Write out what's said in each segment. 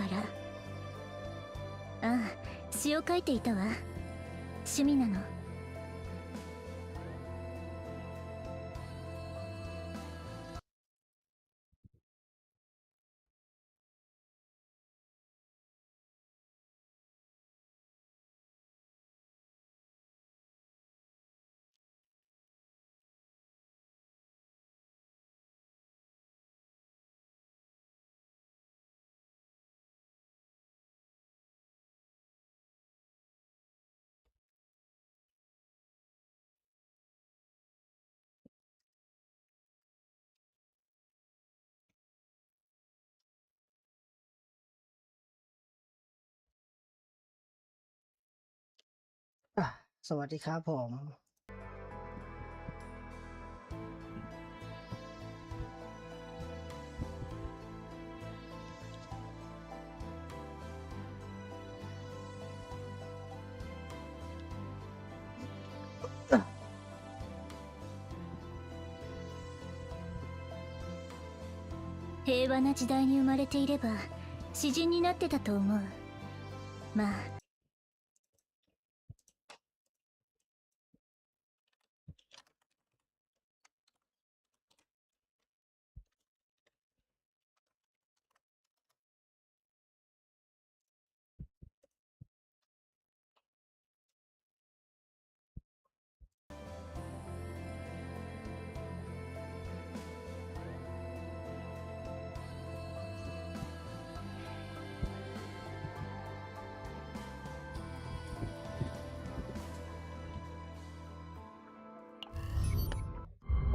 バラ。ああ、詩を書いていたわ。趣味なの。อ่ะสวัสดีครับผม平和な時代に生まれていれば詩人になってたと思う。まあ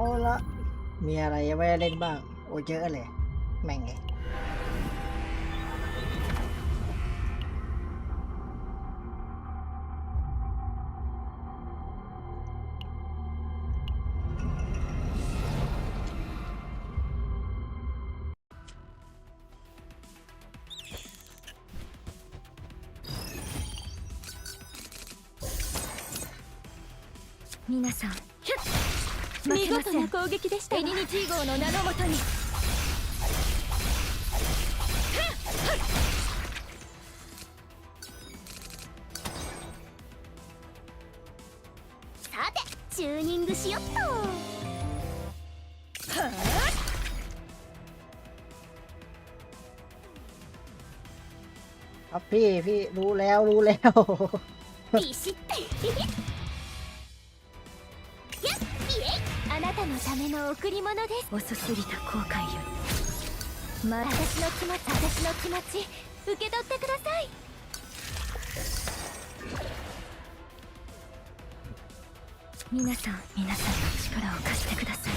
โอ้ละมีอะไรยังไม่ได้เล่นบ้างโอ้เยอะเลยแม่งไง皆さん見事な攻撃でしたわ。エニミティ号の名のもとに。さてチューニングしよっと。はあครับพี่รู้แล้วビシッあなたのための贈り物です。遅すぎた後悔より、私の気持ち受け取ってください。皆さんの力を貸してください。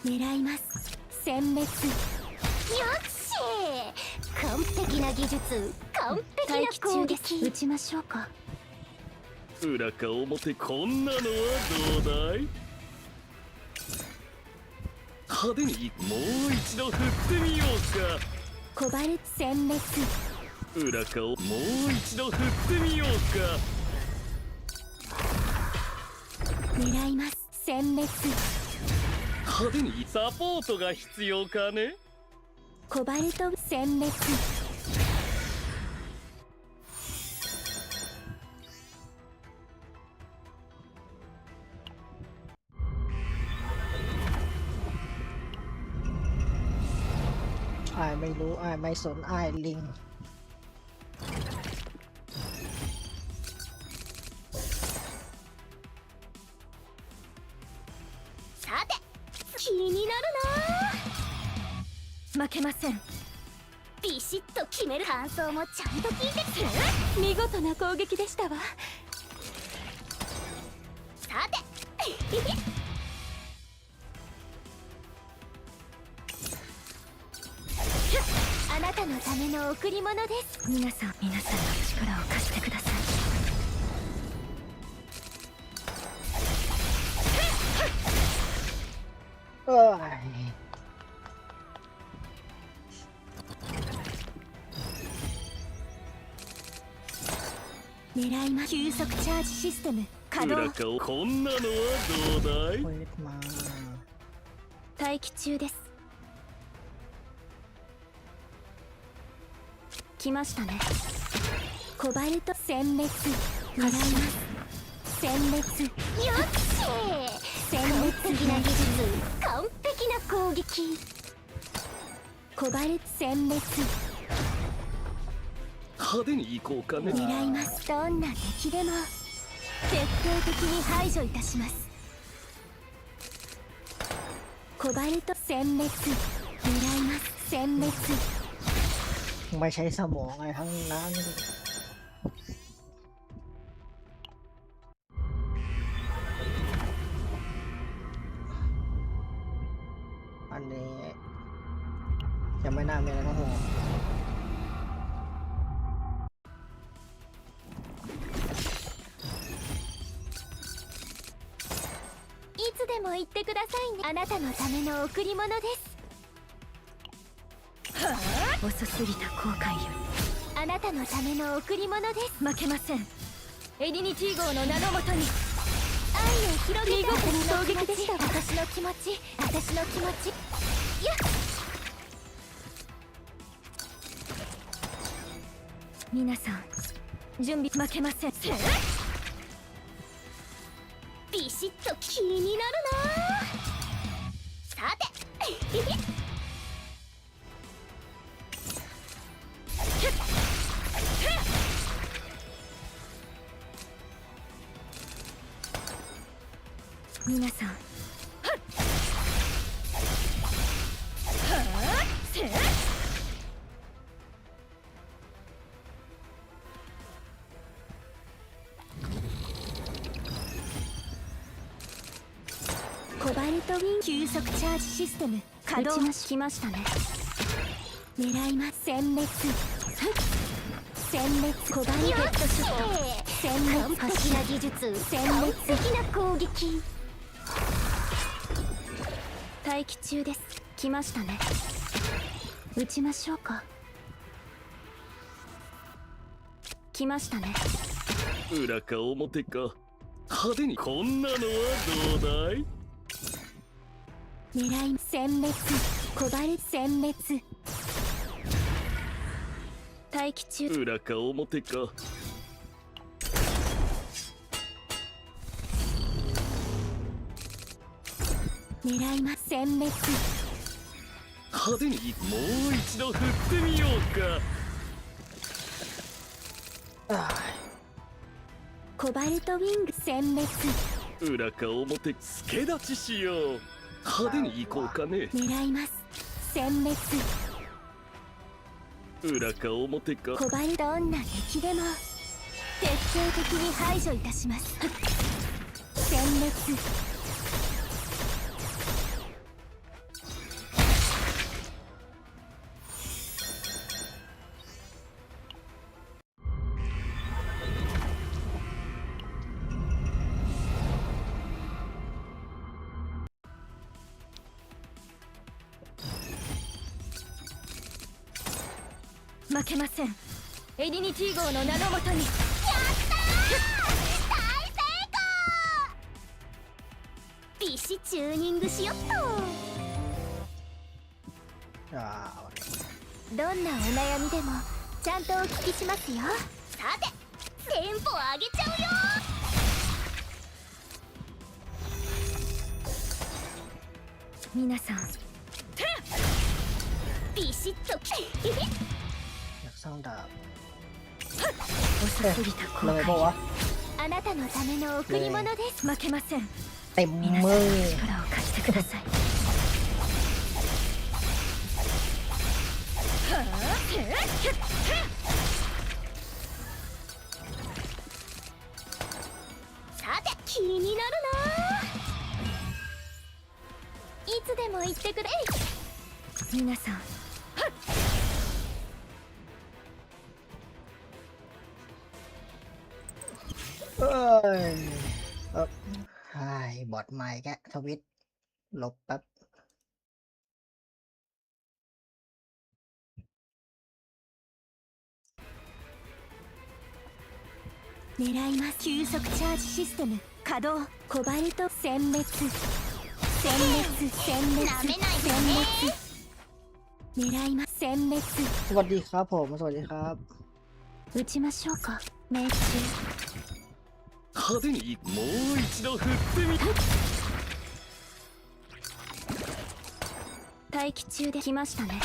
狙います。殲滅。よっしー、完璧な技術、完璧な攻撃。撃ちましょうか。裏か表こんなのはどうだい。派手にもう一度振ってみようか。コバル殲滅。裏かをもう一度振ってみようか。狙います。殲滅。派手にサポートが必要かね。コバルト殲滅。อ้ายไม่รู้อ้ายไม่สนอ้ายลิงさて気になるな。負けません。ビシッと決める。感想もちゃんと聞いてきて。見事な攻撃でしたわ。さてあなたのための贈り物です。皆さんの力を貸してください。เอ้ย狙います。急速チャージシステム稼裏働。顔こんなのはどうだい เควสมา 待機中です。来ましたね。コバルト殲滅。狙います。殲滅。よっしー。殲滅的な技術。完璧な攻撃。コバルト殲滅。派手に行こうかね狙います。どんな敵でも徹底的に排除いたします。コバルト殲滅。狙います殲滅。ไม่ใช้สมองอะไรทั้งนั้นอันนี้ยังไม่น่ามีอะไรต้องห่วงいつでも言ってくださいね。あなたのための贈り物です。遅すぎた後悔よりあなたのための贈り物です。負けません。エディニティ号の名のもとに愛を広げて。私の気持ちでした。私の気持ち、私の気持ち。やっ皆さん準備。負けません。ビシッと気になるな。さて皆さんコバルトウィン急速チャージシステム稼働。打ちきましたね。狙います。殲滅。殲滅。コバルトットショット。殲滅。完璧な技術。殲滅的な攻撃。待機中です。来ましたね。撃ちましょうか。来ましたね。裏か表か派手にこんなのはどうだい狙い殲滅。コバル殲滅。待機中。裏か表か狙います殲滅。派手にもう一度振ってみようかコバルトウィング殲滅。裏か表助立ちしよう派手に行こうかね狙います殲滅。裏か表かコバルどんな敵でも徹底的に排除いたします。殲滅。負けません。エディニティ号の名のもとに。やったー大成功。ビシチューニングしよっと。どんなお悩みでもちゃんとお聞きしますよ。さてテンポ上げちゃうよ。皆さんビシッとสร้างดาบ遅すぎた後เลยปะ悔。วะあなたのための贈り物です。負けません。เต็ม皆さんมือ力を貸してください。さて気になるな。いつでも言ってくれ。皆さんเอ้ยใช่บอทใหม่แกทวิตลบแป๊บ狙います。急速チャージシステム稼働。コバルト殲滅殲滅殲滅殲滅。狙います殲滅。 สวัสดีครับผมสวัสดีครับ 撃ちましょうか。命中。派手にもう一度振ってみ。待機中で来ましたね。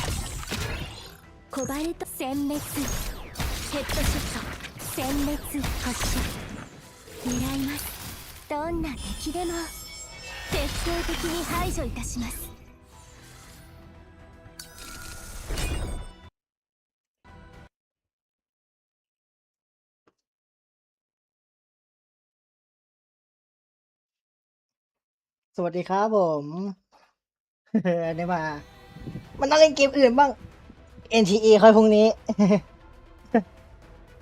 コバルト殲滅ヘッドショット殲滅発射。狙います。どんな敵でも徹底的に排除いたします。สวัสดีครับผม ได้มามันต้องเล่นเกมอื่นบ้าง NTA ค่อยพรุ่งนี้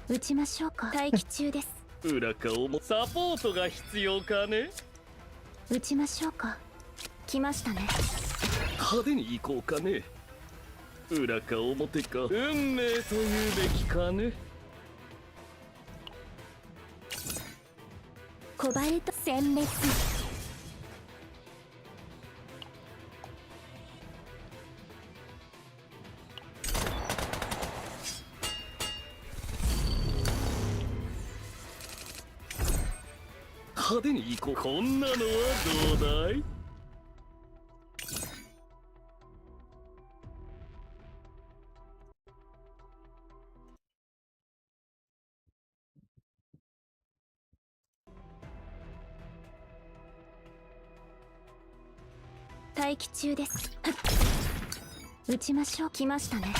撃ちましょうか。待機中です。裏側もサポートが必要かね。撃ちましょうか。来ましたね。派手に行こうかね。裏か表か運命というべきかね。コバルト殲滅。派手に行こう。こんなのはどうだい。待機中です。撃ちましょう。来ましたね。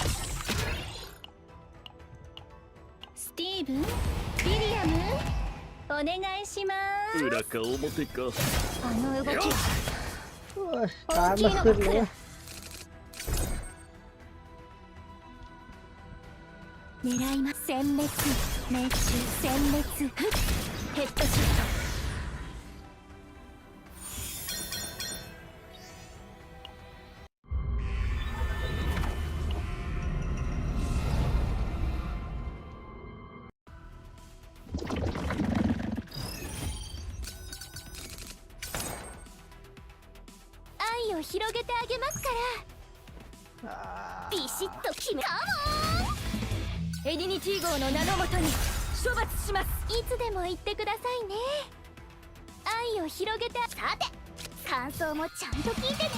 スティーブン、ウィリアム、お願いします。裏か表か。あの動きは โอ้ยตามมาขึ้นเลย 狙います。殲滅命中殲滅ヘッドショット。愛を広げてあげますから。ビシッと決め。カモン。エディニティ号の名のもとに処罰します。いつでも言ってくださいね。愛を広げて。さて感想もちゃんと聞いてね。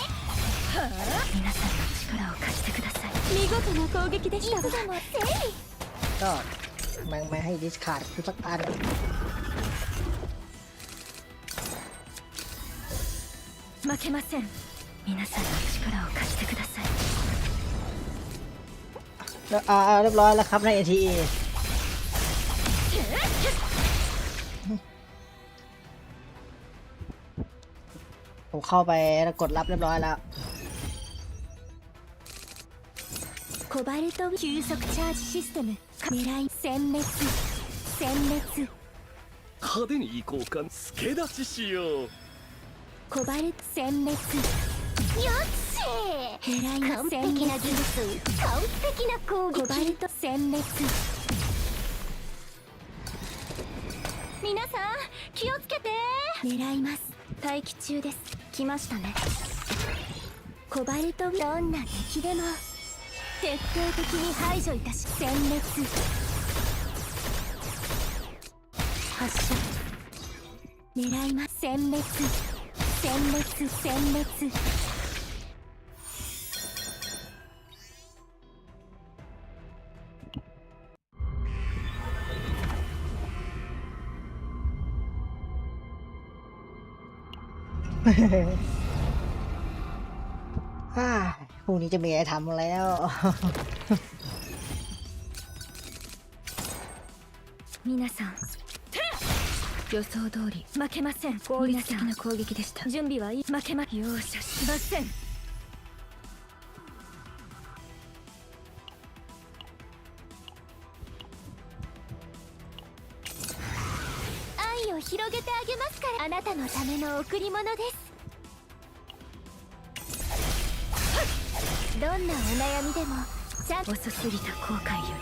はあ、皆さんの力を貸してください。見事な攻撃でしたわ。いつでもせい。 ก็ไม่ให้ดิสคาร์ดคือสักอัน 負けません。皆さんの力を貸してください。 เรียบร้อยแล้วครับใน NTA ผมเข้าไปแล้วกดรับเรียบร้อยแล้ว コバルト急速チャージシステム狙い殲滅殲滅。派手に行こうか。助立ちしよう。コバルト殲滅。よっしゃ狙います。完璧な技術完璧な攻撃。コバルト殲滅。皆さん気をつけて。狙います。待機中です。来ましたね。コバルトどんな敵でも徹底的に排除いたし。殲滅発射。狙います。殲滅殲滅殲滅。พรุ่งนี้จะมีอะไรทำแล้ว 皆さん予想通り負けません。効率的な攻撃でした。準備はいい。負けま容赦しません。愛を広げてあげますから。あなたのための贈り物です。どんなお悩みでもちゃんと。遅すぎた後悔よ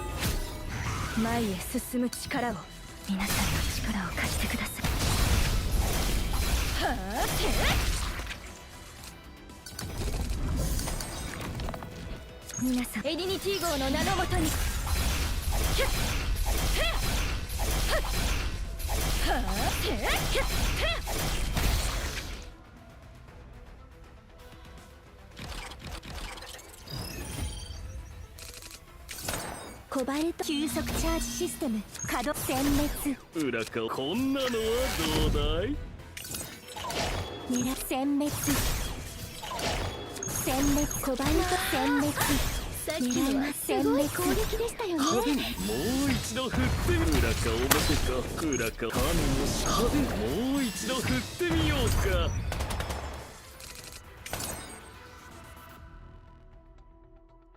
り前へ進む力を皆さんの力を貸してください。はあ、皆さんエディニティ号の名のもとに。コバルト急速チャージシステム稼働殲滅。裏側こんなのはどうだい。狙殲滅殲滅コバルト殲滅。さっきのはすごい攻撃でしたよね。もう一度振ってみる。裏か表か裏か種の派手。もう一度振ってみようか。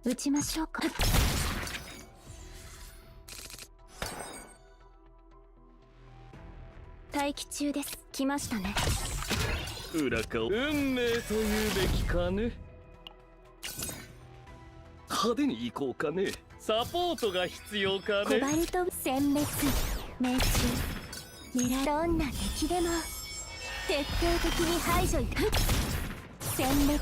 撃ちましょうか。待機中です。来ましたね。裏か運命というべきかね。派手に行こうかね。サポートが必要かね。コバルト殲滅命中。狙いどんな敵でも徹底的に排除いた。殲滅。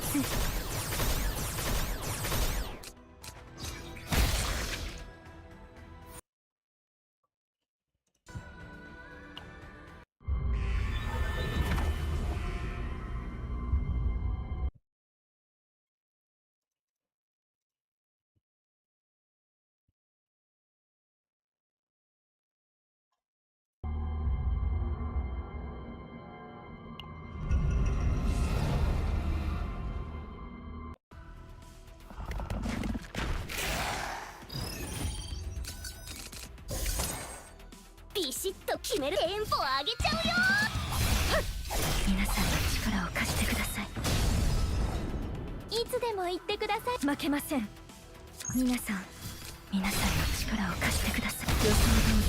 ビシッと決める。テンポ上げちゃうよ。皆さんの力を貸してください。いつでも言ってください。負けません。皆さんの力を貸してください。予想通り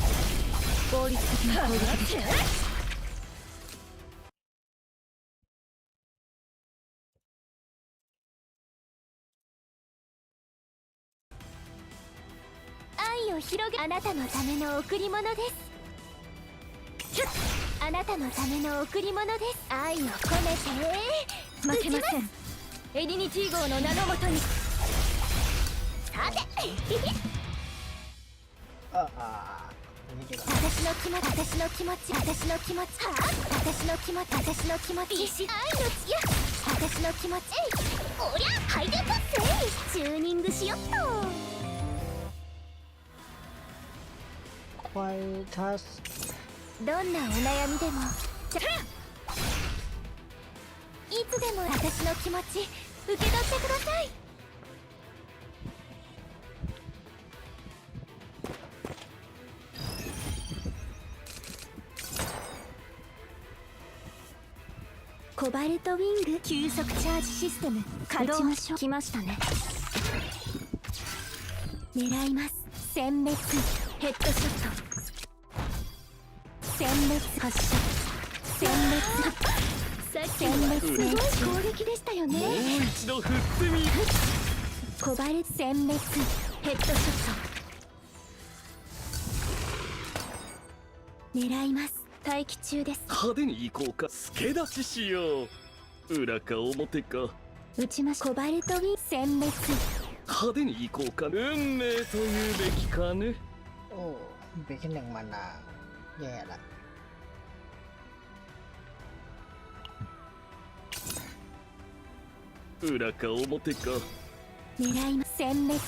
効率的な攻撃でした。愛を広げ。あなたのための贈り物です。あなたのための贈り物です。愛を込めて。負けません。エディニティ号の名のもとに。さて私の気持ち私の気持ち私の気持ち私の気持ち私の気持ち愛のつや私の気持ち。おりゃ配電達成。チューニングしよっと。ควายทัสどんなお悩みでもいつでも私の気持ち受け取ってください。コバルトウィング急速チャージシステム稼働。撃ちましょう。来ましたね。狙います。殲滅ヘッドショット。殲滅発射。殲滅。さっきのはすごい攻撃でしたよね。もう一度振ってみる。コバルト殲滅ヘッドショット。狙います。待機中です。派手に行こうか。助立ちしよう。裏か表か。撃ちましょう。コバルトウィン殲滅。派手に行こうか。運命というべきかね。โอ้เป็นแค่หนึ่งมานาแย่ละ裏か表か。狙います。殲滅。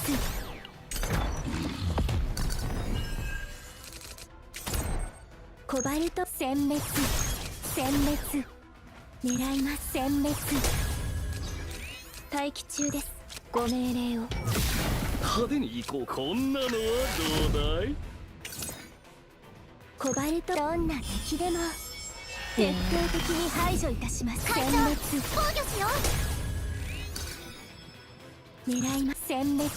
コバルト殲滅殲滅。狙います。殲滅。待機中です。ご命令を。派手に行こう。こんなのはどうだい。コバルトどんな敵でも徹底的に排除いたします。殲滅。防御しよう。狙います。殲滅。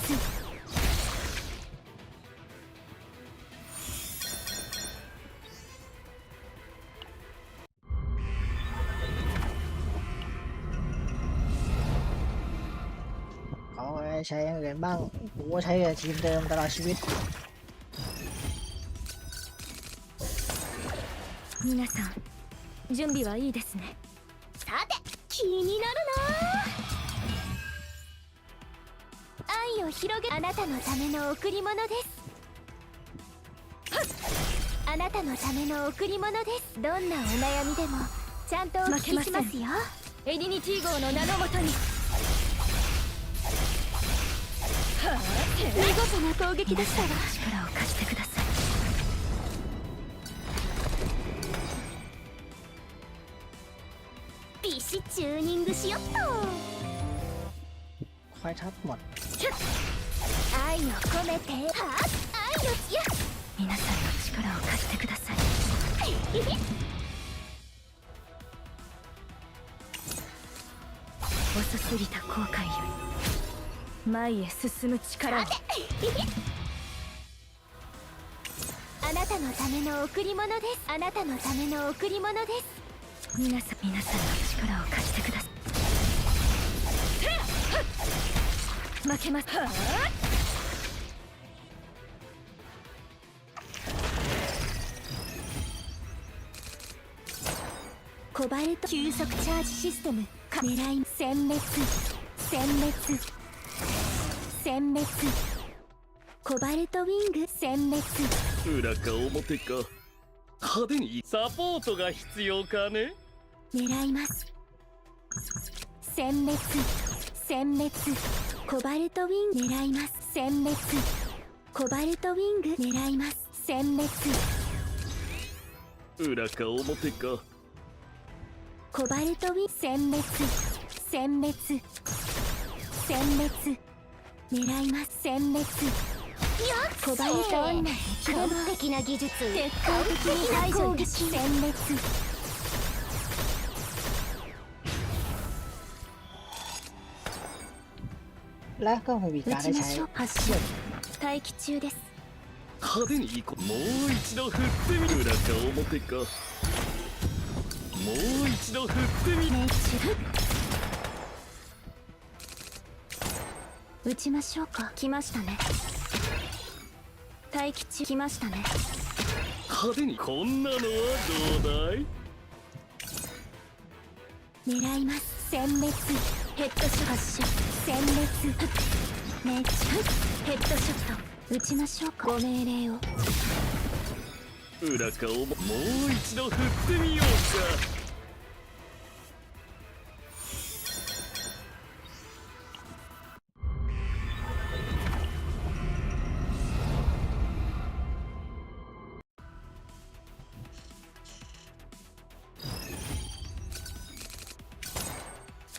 เขาใช้อย่างอื่นบ้างกูก็ใช้แต่ทีมเดิมตลอดชีวิต皆さん準備はいいですね。さて気になるな。愛を広げ、あなたのための贈り物です。あなたのための贈り物です。どんなお悩みでもちゃんとお聞きしますよ。エディニティ号の名のもとに。はあ、見事な攻撃でしたわ。力を貸してください。ビシッチューニングしよっと。ไฟทับหมด愛を込めて、はあ、愛のいや皆さんの力を貸してください。遅すぎた後悔より前へ進む力を。あなたのための贈り物です。あなたのための贈り物です。皆さんの力を貸してください。負けます。はあ、コバルト急速チャージシステム狙い殲滅コバルトウィング殲滅。裏か表か派手にサポートが必要かね。狙います殲滅コバルトウィング狙います殲滅コバルトウィング狙います殲滅。裏か表かコバルトウィン殲滅狙います殲滅。コバルト女完璧な技術徹底的に排除いたし殲滅。แล้วก็มีการได้ใช้ 発射待機中です。派手に行こう。もう一度振ってみる。裏か表かもう一度振ってみる。撃ちましょうか。来ましたね。待機中。来ましたね。派手にこんなのはどうだい。狙います殲滅ヘッドショット発射殲滅ヘッドショット撃ちましょうか。ご命令を。裏かもう一度振ってみようか。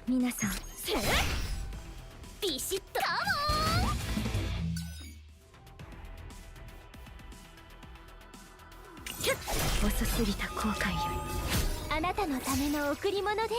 皆さんビシッと遅すぎた後悔よりあなたのための贈り物です。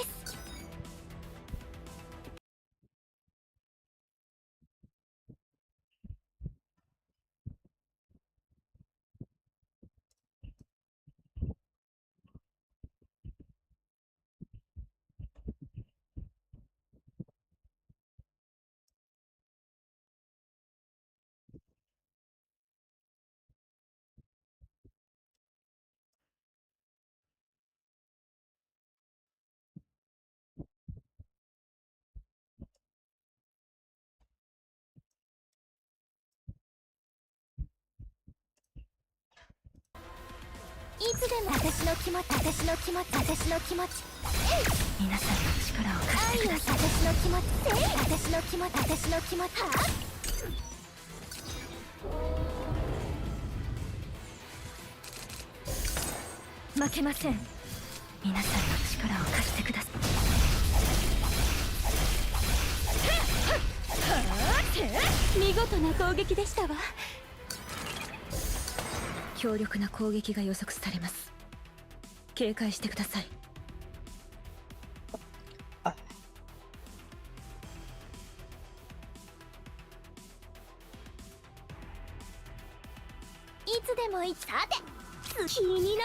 いつでも私の気持ち皆さんの力を貸してください。私の気持ち負けません。皆さんの力を貸してください。見事な攻撃でしたわ。強力な攻撃が予測されます。警戒してください。いつでもいい。さて気にな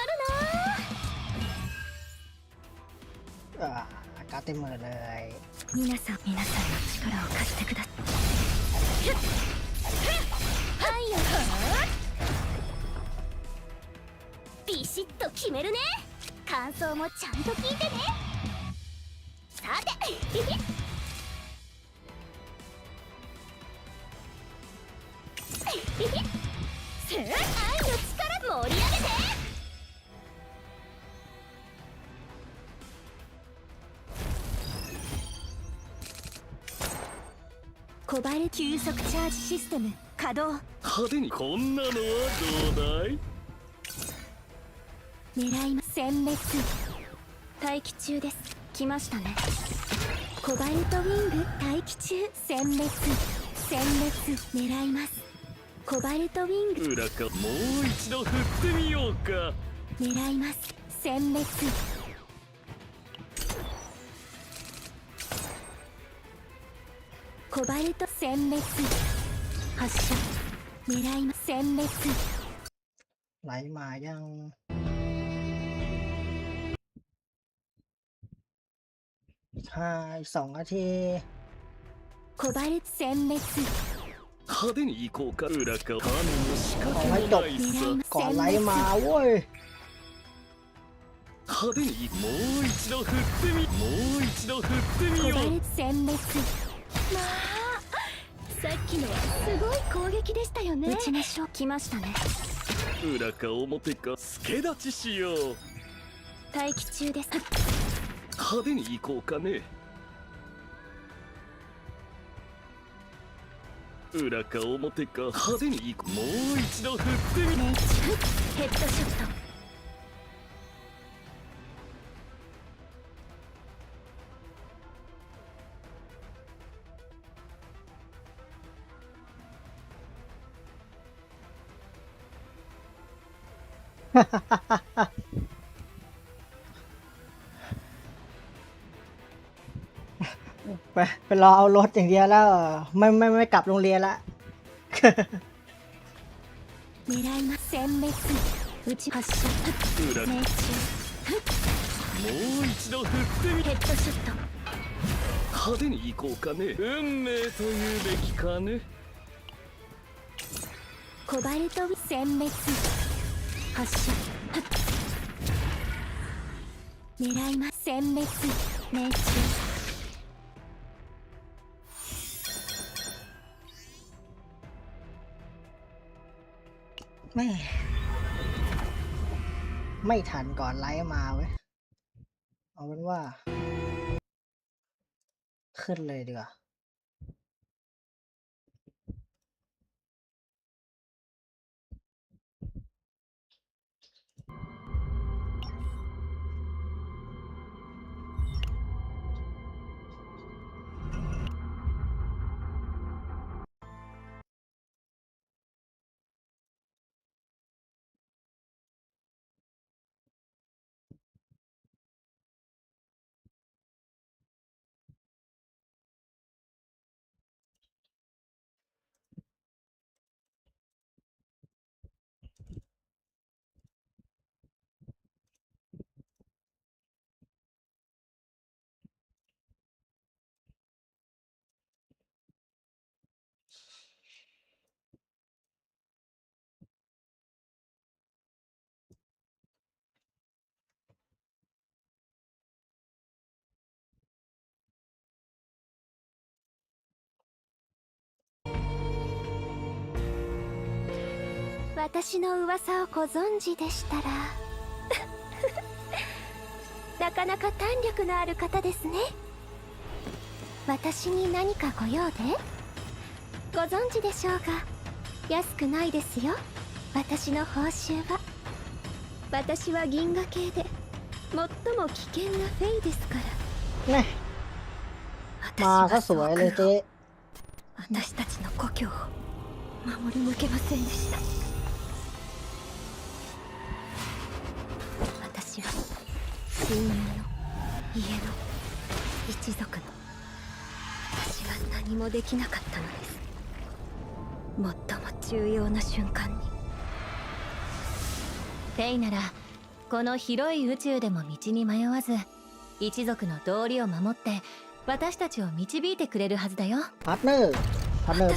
るな。การเต็มมือเลย。皆さんの力を貸してください。はいよ。ビシッと決めるね。感想もちゃんと聞いてね。さて愛の力盛り上げて。コバル急速チャージシステム稼働。派手にこんなのはどうだい。狙いま殲滅。待機中です。来ましたね。コバルトウィング待機中。殲滅狙います。コバルトウィング裏かもう一度振ってみようか。狙います。殲滅。コバルト殲滅発射。狙います。殲滅。ไหลมายังอีก2 นาที コバルト殲滅。派手に行こうか。裏か雨の仕 ขอ 掛 ให้ け จ も บ ないさ。 ก่อนไหลมาเว้ย 派手にもう一度振ってみ。もう一度振ってみよう。コバルト殲滅。まあさっきのはすごい攻撃でしたよね。撃ちましょう。来ましたね。裏か表か助立ちしよう。待機中です。派手に行こうかね。裏か表か派手に行こう。もう一度振ってみ。命中ヘッドショット。ไปรอเอารถอย่างเดียวแล้วไม่กลับโรงเรียนละ 狙います。殲滅撃ち発射。裏命中もう一度振ってみ。ヘッドショット。派手に行こうかね。運命というべきかね。コバルト殲滅発射。狙います。殲滅命中。ไม่ทันก่อนไลฟ์มาเว้ยเอาเป็นว่าขึ้นเลยดีกว่า私の噂をご存知でしたらなかなか胆力のある方ですね。私に何かご用で？ご存知でしょうか。安くないですよ、私の報酬は。私は銀河系で最も危険なフェイですから。 เนี่ยมาซะสวยเลยเจ๊ 私たちの故郷を守り抜けませんでした。私は親友の家の一族の、私は何もできなかったのです。最も重要な瞬間に。フェイならこの広い宇宙でも道に迷わず一族の道理を守って私たちを導いてくれるはずだよ。パートナー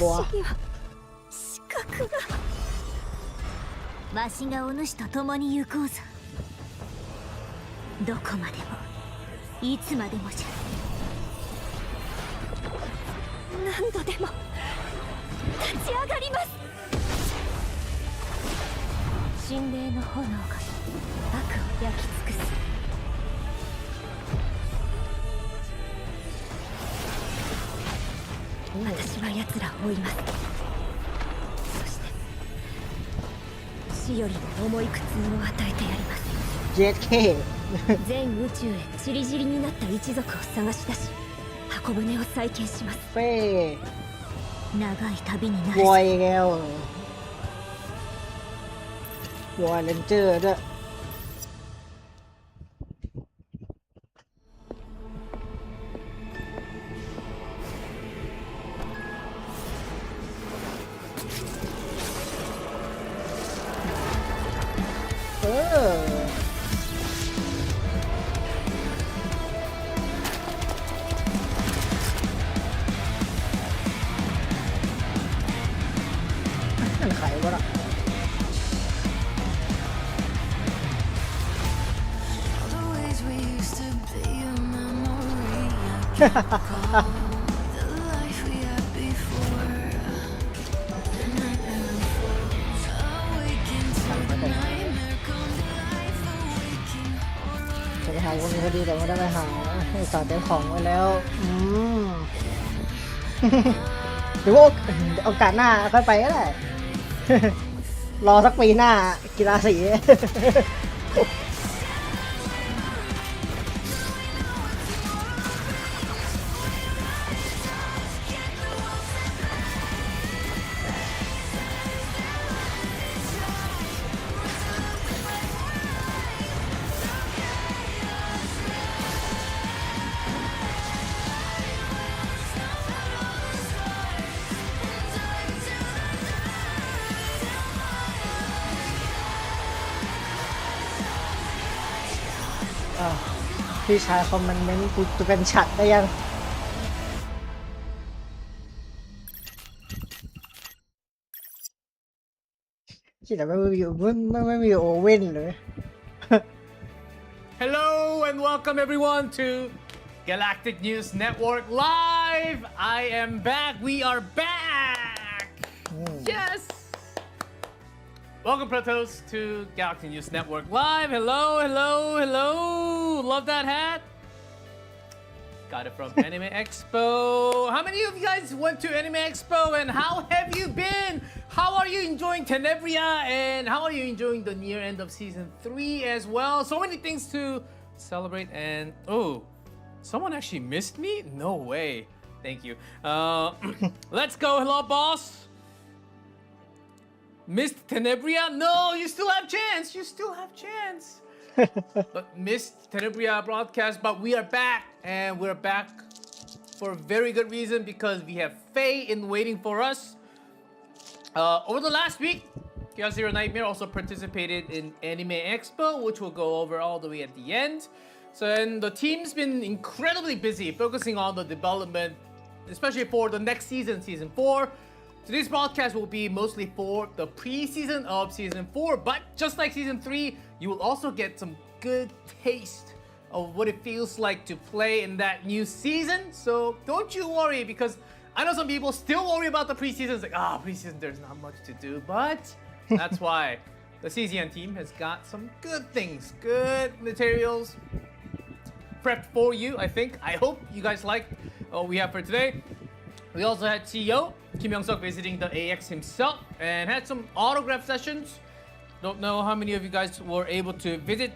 บัว私には資格が。わしがお主と共に行こうぞ。どこまでもいつまでもじゃ。何度でも立ち上がります。神霊の炎が悪を焼き尽くす。私は奴らを追います。そして死よりも重い苦痛を与えてやります。 JK 全宇宙へ散り散りになった一族を探し出し箱舟を再建します。 เป้長い旅になる วอยอีกแล้ววอยเลนเจอร์ด้วยนั่นไขวะล่ะ Always we used to be a memory. I can't recall the life we had before. The nightmare unfolds. Awaken to the nightmare come to life. Awaking horror. จะไปหาคนนี้พอดีแต่ไม่ได้ไปหาสาวเต็มของไว้แล้วหรือว่าโอกาสหน้าค่อยไปก็ได้ รอสักปีหน้ากีฬาสี พี่ชายคอมเมนต์กูจะเป็นฉัดได้ยังที่แต่ไม่มีโอเว่นเลย Hello and welcome everyone to Galactic News Network Live. I am back. We are back. Yes. Welcome, Protos, to Galactic News Network Live. Hello, hello, hello. Love that hat. Got it from Anime Expo. How many of you guys went to Anime Expo and how have you been? How are you enjoying Tenebria and how are you enjoying the near end of season 3 as well? So many things to celebrate and oh, someone actually missed me? No way. Thank you. Let's go. Hello, boss. Missed Tenebria? No, you still have chance. You still have chance. But missed Tenebria broadcast, but we are back, and we're back for a very good reason because we have Faye in waiting for us. Over the last week, Chaos Zero Nightmare also participated in Anime Expo, which we'll go over all the way at the end. So, and the team's been incredibly busy focusing on the development, especially for the next season, season 4. Today's broadcast will be mostly for the pre-season of season 4, but just like season 3, you will also get some good taste of what it feels like to play in that new season. So don't you worry, because I know some people still worry about the pre-season. It's like, pre-season, there's not much to do, but that's why the CZN team has got some good things, good materials prepped for you, I think. I hope you guys like what we have for today. We also had CEO Kim Young-suk visiting the AX himself and had some autograph sessions. Don't know how many of you guys were able to visit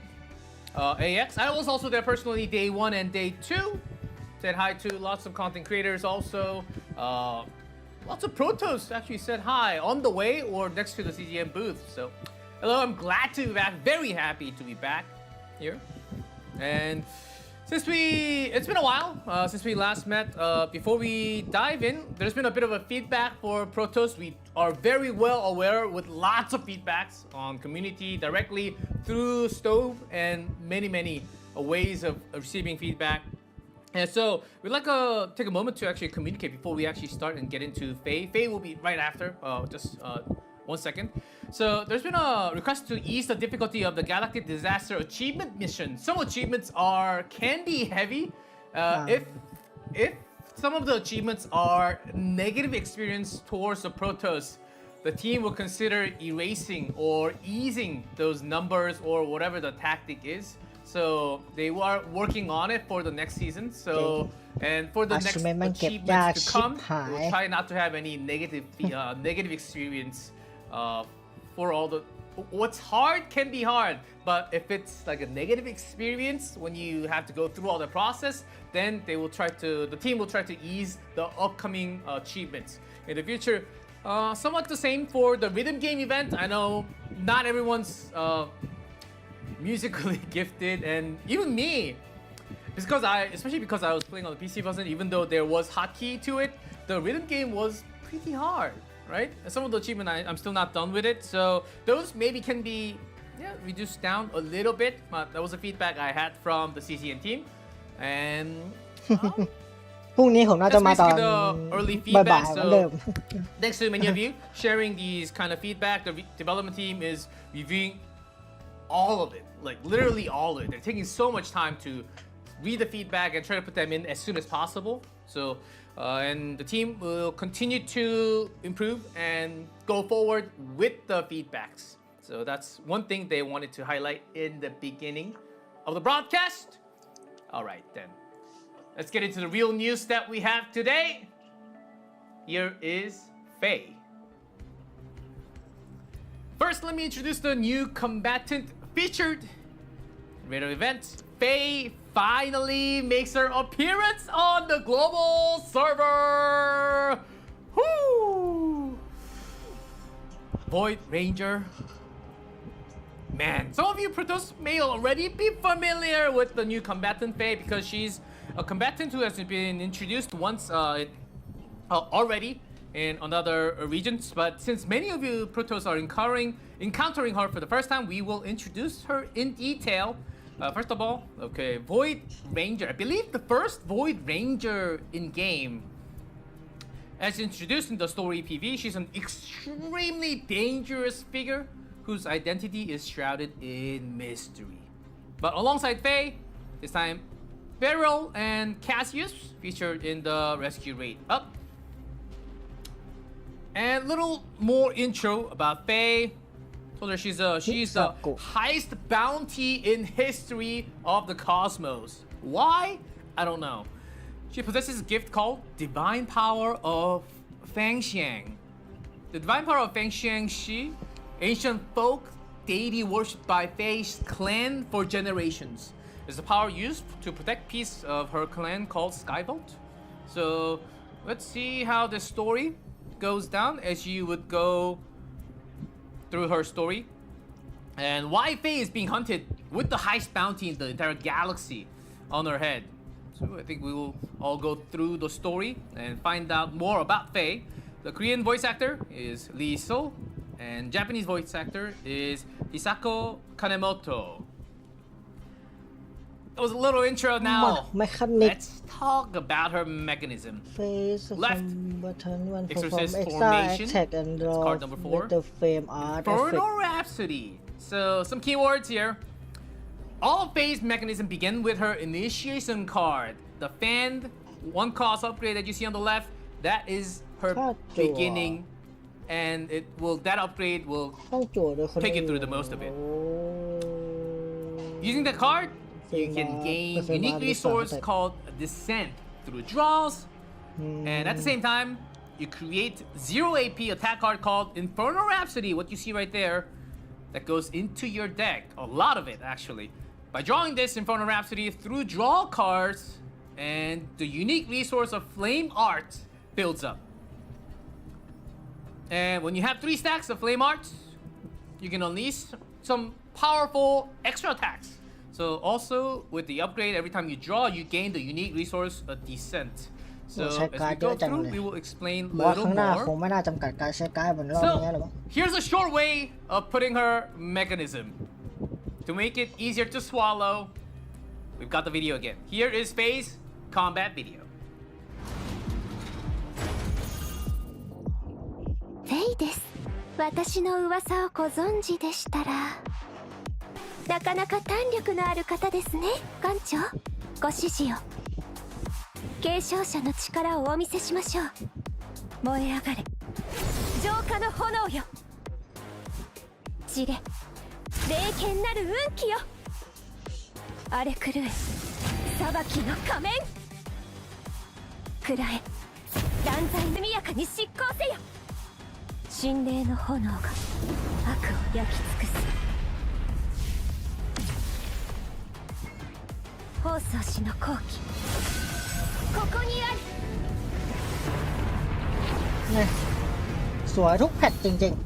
AX. I was also there personally day 1 and day 2. Said hi to lots of content creators also. Lots of Protos actually said hi on the way or next to the CGM booth. So hello, I'm glad to be back. Very happy to be back here. And it's been a while since we last met. Before we dive in, there's been a bit of a feedback for Protos. We are very well aware with lots of feedbacks on community directly through Stove and many ways of receiving feedback. And so we'd like to take a moment to actually communicate before we actually start and get into Faye. Faye will be right after, just 1 second. So there's been a request to ease the difficulty of the Galactic Disaster Achievement mission. Some achievements can be heavy. If some of the achievements are negative experience towards the Protoss, the team will consider erasing or easing those numbers or whatever the tactic is. So they are working on it for the next season. So and for the next achievements to come, we'll try not to have any negative experience for all the. What's hard can be hard, but if it's like a negative experience when you have to go through all the process, then the team will try to ease the upcoming achievements in the future. Somewhat the same for the rhythm game event. I know not everyone's musically gifted, and even me, especially because I was playing on the PC version, even though there was hotkey to it, the rhythm game was pretty hard, right? And some of the achievement I'm still not done with it, so those maybe can be reduced down a little bit. But that was the feedback I had from the CCN team, and พรุ่งนี้ผมน่าจะมาตอน early บ่าย feedback. ๆเหมือนเดิม Thanks to many of you sharing these kind of feedback. The development team is reviewing all of it, like literally all of it. They're taking so much time to read the feedback and try to put them in as soon as possible. So, and the team will continue to improve and go forward with the feedbacks. So that's one thing they wanted to highlight in the beginning of the broadcast. All right, then. Let's get into the real news that we have today. Here is Faye. First, let me introduce the new combatant featured in radar event. Faye finally makes her appearance on the global server. Woo! Void Ranger. Man, some of you Protoss may already be familiar with the new combatant Faye because she's a combatant who has been introduced once already in another regions, but since many of you Protoss are encountering her for the first time, we will introduce her in detail. First of all, okay, Void Ranger. I believe the first Void Ranger in game. As introduced in the story PV, she's an extremely dangerous figure whose identity is shrouded in mystery. But alongside Faye, this time Beryl and Cassius featured in the rescue raid up. And little more intro about Faye. Told her she's the highest bounty in history of the cosmos. Why? I don't know. She possesses a gift called Divine Power of Fangxiang. The Divine Power of Fangxiang Shi, ancient folk deity worshipped by Faye's clan for generations, is the power used to protect peace of her clan called Skyvault. So let's see how the story goes down as you would go through her story and why Faye is being hunted with the highest bounty in the entire galaxy on her head. So I think we will all go through the story and find out more about Faye. The Korean voice actor is Lee So, and Japanese voice actor is Hisako Kanemoto. That was a little intro now. Let's talk about her mechanism. Left, Exorcist Formation. That's card number 4. Inferno Rhapsody. So some keywords here. All of Faye's mechanism begin with her initiation card. The fanned one cost upgrade that you see on the left, that is her beginning, and that upgrade will take you through the most of it. Using the card, you can gain unique resource called Descent through draws, and at the same time, you create 0 AP attack card called Inferno Rhapsody, what you see right there, that goes into your deck, a lot of it actually. By drawing this Inferno Rhapsody through draw cards, and the unique resource of Flame Art builds up. And when you have 3 stacks of Flame Art, you can unleash some powerful extra attacks. So also with the upgrade, every time you draw, you gain the unique resource of Descent. So as we go through, we will explain a little more. So here's a short way of putting her mechanism. To make it easier to swallow, we've got the video again. Here is Faye's combat video. フェイです私の噂をご存知でしたらなかなか胆力のある方ですね艦長。ご指示を。継承者の力をお見せしましょう。燃え上がれ浄化の炎よ。散れ霊剣なる運気よ。荒れ狂え裁きの仮面。喰らえ断罪速やかに執行せよ。神霊の炎が悪を焼き尽くす。法曹氏の好機ここにある。เนี่ยสวยทุกแพทจริงๆ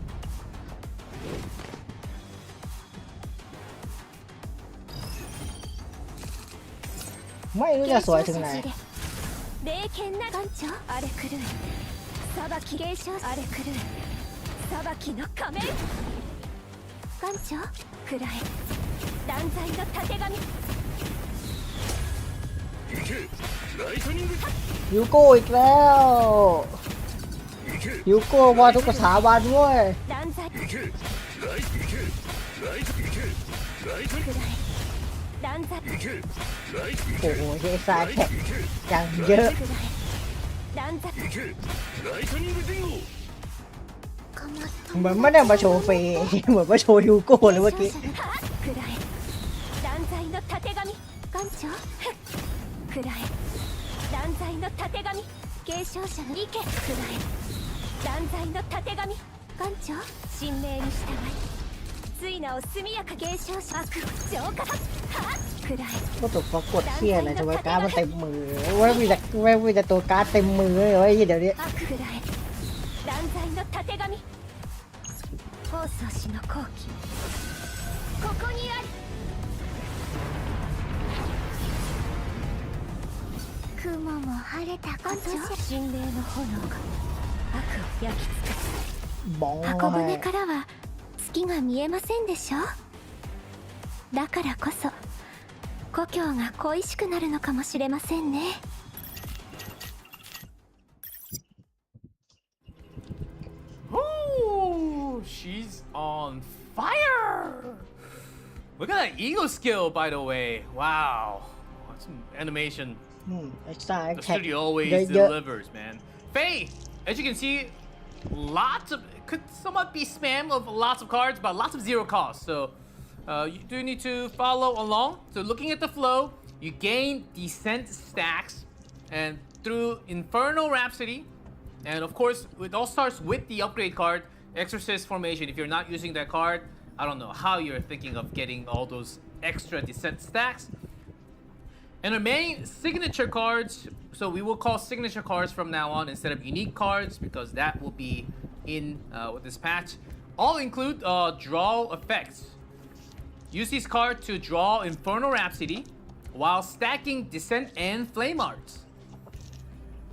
ไม่รู้จะสวยถึงไหน霊剣な艦長荒れ狂え裁き継承荒れ狂え裁きの仮面。艦長喰らえ断罪のたてがみ。行けライトニング。ยูโก้อีกแล้วยูโก้มาทุกสถาบันเว้ย断罪行けライト行けライト行けライト喰らえ断罪行けライト行 โอ้ け โหเฮซายแท็ก 行け อย่างเยอะ 喰らえ断罪行けライトニング前後。かまった เหมือนไม่ได้มาโชว์เฟย์เหมือนมาโชว์ยูโก้เลยเมื่อกี้ 喰らえ断罪のたてがみ。艦長喰らえ断罪のたてがみ。継承者の意見喰らえ断罪のたてがみ。艦長神命に従いついなを速やか継承者悪を浄化は喰らえ ก็ตกปรากฏเที่ยอะไรทำไมการ์ดมันเต็มมือว่ามีแต่ตัวการ์ดเต็มมือเลยเว้ยเดี๋ยวนี้ 悪喰らえ断罪のたてがみ。法曹氏の好機ここにある。雲も晴れたこと神霊の炎が悪を焼き尽くす。 บ้อง 箱舟からは月が見えませんでしょ。だからこそ故郷が恋しくなるのかもしれませんね。 Ooh, she's on fire! Look at that ego skill, by the way. Wow. That's some animation. ไอ้ซ่า The แท็ก studio always เยอะ delivers, man. Faye, as you can see, lots of could somewhat be spam of lots of cards, but lots of zero cost. So you do need to follow along. So looking at the flow, you gain descent stacks, and through Infernal Rhapsody, and of course it all starts with the upgrade card, Exorcist Formation. If you're not using that card, I don't know how you're thinking of getting all those extra descent stacks. And our main signature cards, so we will call signature cards from now on instead of unique cards because that will be in with this patch. All include draw effects. Use these cards to draw Infernal Rhapsody while stacking Descent and Flame Arts.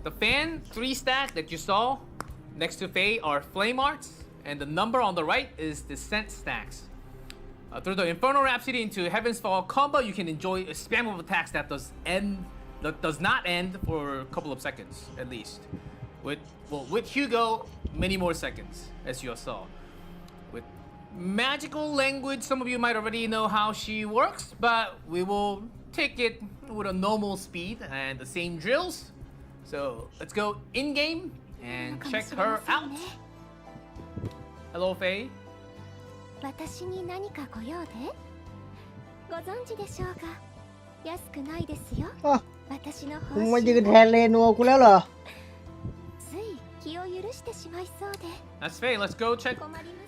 The fan 3 stack that you saw next to Faye are Flame Arts, and the number on the right is Descent stacks. Through the Infernal Rhapsody into Heaven's Fall combo, you can enjoy a spam of attacks that does not end for a couple of seconds at least. With Hugo, many more seconds, as you saw. With magical language, some of you might already know how she works, but we will take it with a normal speed and the same drills. So let's go in game and check her out. Hello, Faye. 私に何かご用でご存知でしょうか。安くないですよ。 อ่ะ 私の มึง 報 มายืน 酬 แทนเลนัวกูแล้วเหรอ つい気を許してしまいそうで That's Faye. Let's go check 困りま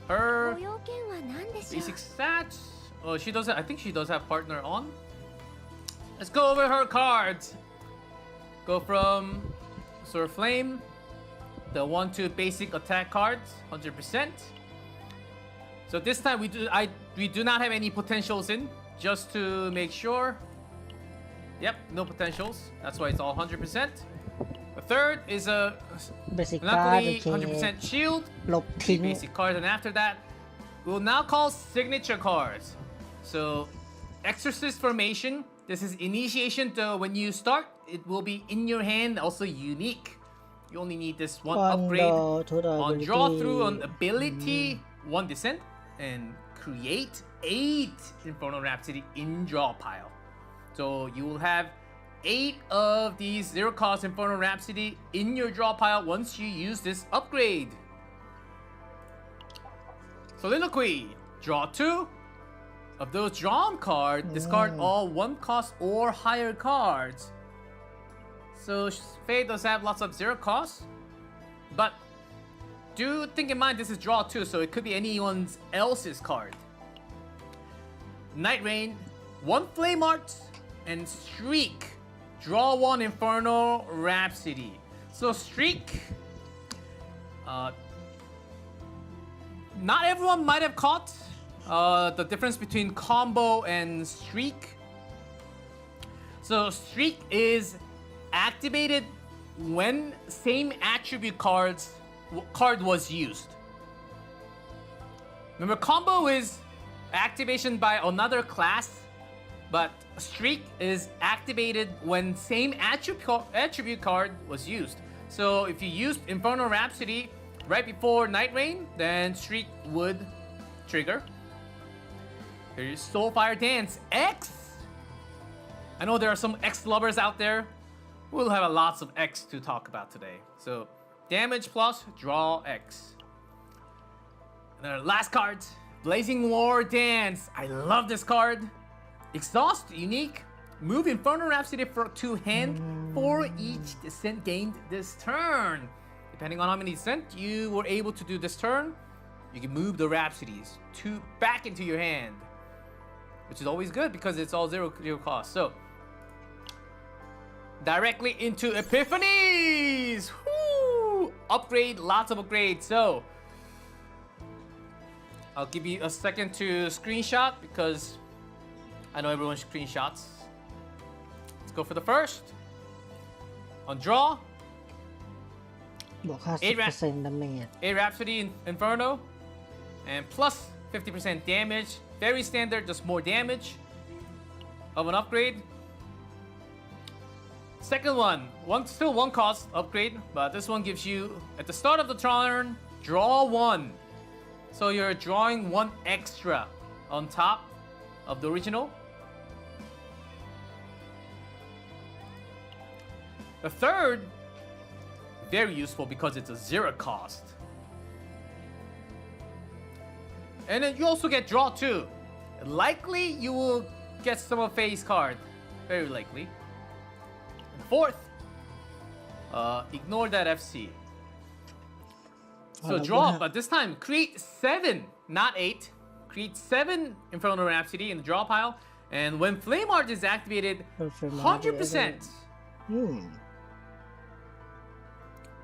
す。 her ご用件は何でしょう。 basic stats. Oh, she does. I think she does have partner on. Let's go over her cards. Go from Sword Flame, the 1-2 basic attack cards, 100%. So this time we do not have any potentials in, just to make sure. Yep, no potentials. That's why it's all 100%. The third is a เบสิกการ์ดโอ Monopoly เค 100% shield. หลบทิ้ง Basic cards, and after that, we'll now call signature cards. So, Exorcist Formation. This is initiation to when you start. It will be in your hand, also unique. You only need this one On upgrade the- to the on draw ability. through on ability, one descent, and create 8 Infernal Rhapsody in draw pile. So you will have 8 of these zero cost Infernal Rhapsody in your draw pile once you use this upgrade. Soliloquy. Draw 2. Of those drawn cards, discard all 1 cost or higher cards. So Faye does have lots of zero costs, but do think in mind this is draw 2, so it could be anyone else's card. Night Rain, 1 Flame Art, and Streak. Draw 1 Infernal Rhapsody. So Streak, not everyone might have caught the difference between combo and Streak. So Streak is activated when same attribute card was used. Remember, combo is activation by another class, but Streak is activated when same attribute card was used. So if you used Infernal Rhapsody right before Night Rain, then Streak would trigger. Here's Soulfire Dance X. I know there are some X lovers out there. We'll have lots of X to talk about today. So damage plus draw X. And our last card, Blazing War Dance. I love this card. Exhaust, unique. Move Infernal Rhapsody to hand for each descent gained this turn. Depending on how many descent you were able to do this turn, you can move the Rhapsodies back into your hand, which is always good because it's all zero cost. So directly into Epiphanies. Woo! Upgrade, lots of upgrades. So I'll give you a second to screenshot because I know everyone screenshots. Let's go for the first. On draw, บวก 50% ดาเมจ A Rhapsody Inferno, and plus 50% damage. Very standard, just more damage of an upgrade. Second one, still 1 cost upgrade, but this one gives you, at the start of the turn, draw 1. So you're drawing 1 extra on top of the original. The third, very useful because it's a 0 cost. And then you also get draw 2. Likely you will get some of Faye's card. Very likely. And fourth, ignore that FC. So draw, but this time create 7, not 8. Create 7 Infernal Rhapsody in the draw pile. And when Flame Art is activated, 100%.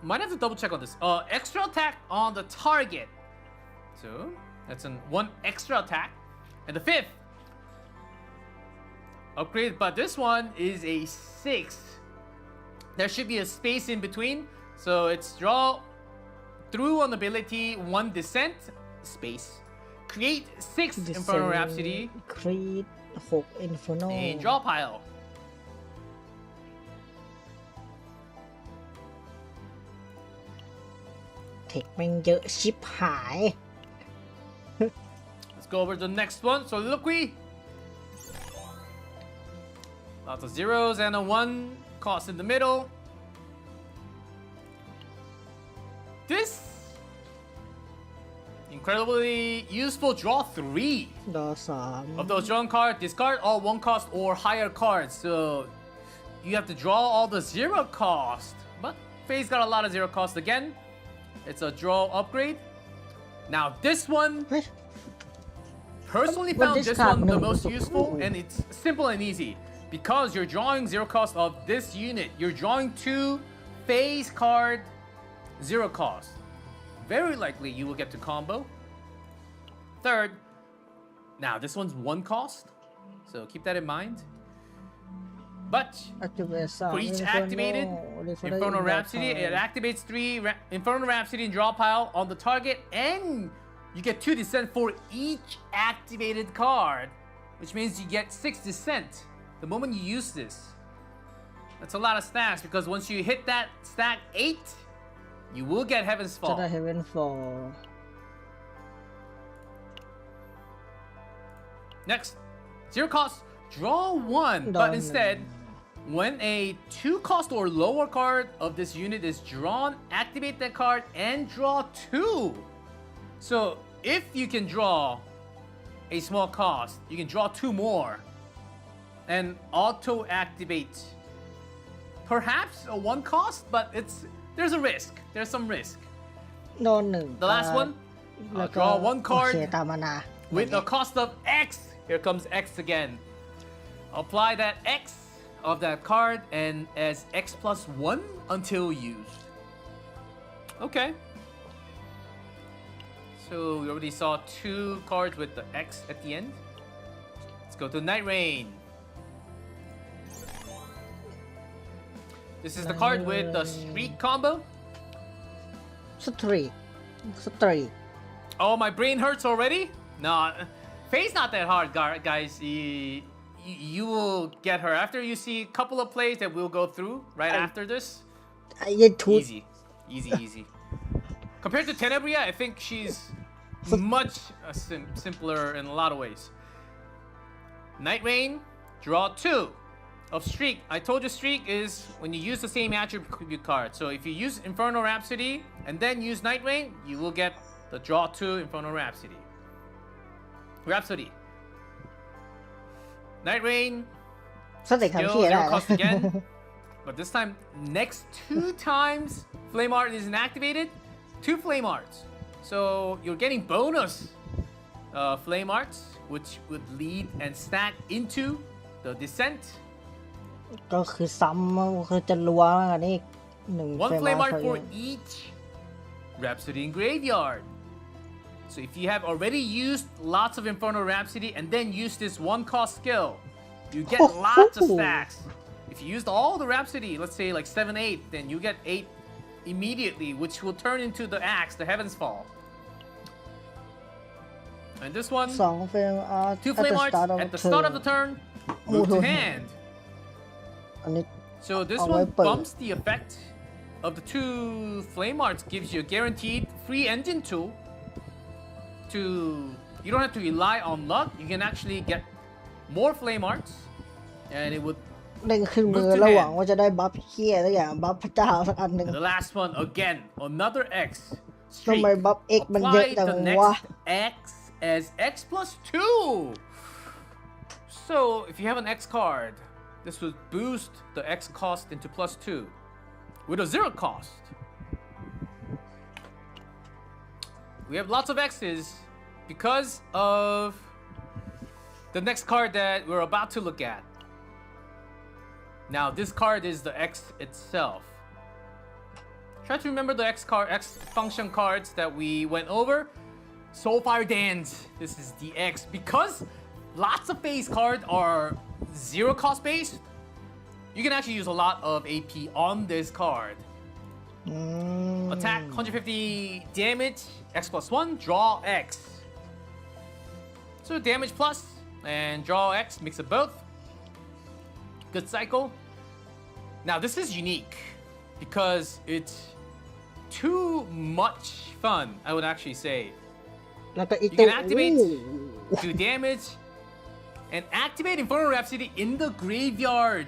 Might have to double check on this. Extra attack on the target. So that's an 1 extra attack. And the 5th upgrade, but this one is a 6. There should be a space in between. So it's draw through on ability, 1 descent, space. Create 6 Infernal Rhapsody. Create 6 Inferno In draw pile. Tech แม่งเยอะชิบหาย Let's go over to the next one. So Soliloquy. Lots of zeros and a 1 cost in the middle. This incredibly useful, draw 3 ดอ3 of those drawn cards. Discard all 1 cost or higher cards. So you have to draw all the 0 cost. But Faye's got a lot of 0 cost again. It's a draw upgrade. Now this one, เฮ้ย personally What found this this card one the no, most so useful, cool. and it's simple and easy. Because you're drawing 0 cost of this unit, you're drawing 2 phase card 0 cost. Very likely you will get to combo. Third, now this one's 1 cost, so keep that in mind. But Activate 3 for each activated Infernal Rhapsody, it activates 3 Infernal Rhapsody in draw pile on the target, and you get 2 descent for each activated card, which means you get 6 descent the moment you use this. That's a lot of stacks because once you hit that stack 8, you will get Heaven's จะได้ Fall. Heaven Fall Next, zero cost, draw one, Draw but one. instead, when a 2 cost or lower card of this unit is drawn, activate that card and draw 2. So if you can draw a small cost, you can draw 2 more and auto activate perhaps a 1 cost, but there's a risk. There's some risk. โดนหนึ่ง The last one, แล้วก็ draw 1 โอ card เคตามมานา with a cost of X. Here comes X again. Apply that X of that card and as X plus 1 until used. Okay. So we already saw 2 cards with the X at the end. Let's go to Night Rain. This is the card with the Streak combo. สตรีท Oh, my brain hurts already? No, Faye's not that hard, guys. You will get her after you see a couple of plays that we'll go through right after this. ไอ้เหี้ยทุด Easy. Compared to Tenebria, I think she's much simpler in a lot of ways. Night Rain, draw 2 of Streak. I told you Streak is when you use the same attribute card. So if you use Infernal Rhapsody and then use Night Rain, you will get the draw 2 Infernal Rhapsody. Night Rain, สเต็กทำ still เชี่ยได้ zero cost again. But this time, next 2 times Flame Art isn't activated, 2 Flame Arts. So you're getting bonus Flame Arts, which would lead and stack into the Descent. ก็คือซ้ำคือจะรัวมากอันนี้หนึ่ง 1 เฟร Flame ม Art for each Rhapsody in Graveyard. So if you have already used lots of Infernal Rhapsody and then use this 1 cost skill, you get lots of stacks. If you used all the Rhapsody, let's say like 7, 8, then you get 8 immediately, which will turn into the axe, the Heaven's Fall. And this one, สองเฟรมอาร์ 2 Flame Arts at the start of the turn, move to hand. อันนี้ So this Oh, one I put- bumps the effect of the 2 Flame Arts, gives you a guaranteed free engine tool. You don't have to rely on luck. You can actually get more Flame Arts, and it would. เด้งขึ้นมือ Move to แล้ว hand. หวังว่าจะได้บัฟเคี้ยสักอย่างบัฟพระเจ้าสักอันหนึ่ง And the last one again, another X. ทำไม Streak. บัฟ X มันเยอะ Apply จัง the วะ next X as X plus 2. So if you have an X card, this would boost the X cost into plus 2 with a 0 cost. We have lots of X's because of the next card that we're about to look at. Now this card is the X itself. Try to remember the X function cards that we went over. Soulfire Dance, this is the X. Because lots of base cards are 0 cost based, you can actually use a lot of AP on this card. อืม Attack 150 damage, X plus 1, draw X. So damage plus and draw X, mix of both. Good cycle. Now this is unique because it's too much fun, I would actually say. แล้วก็อีก You ตัว can activate โอ้ do damage and activate Infernal Rhapsody in the graveyard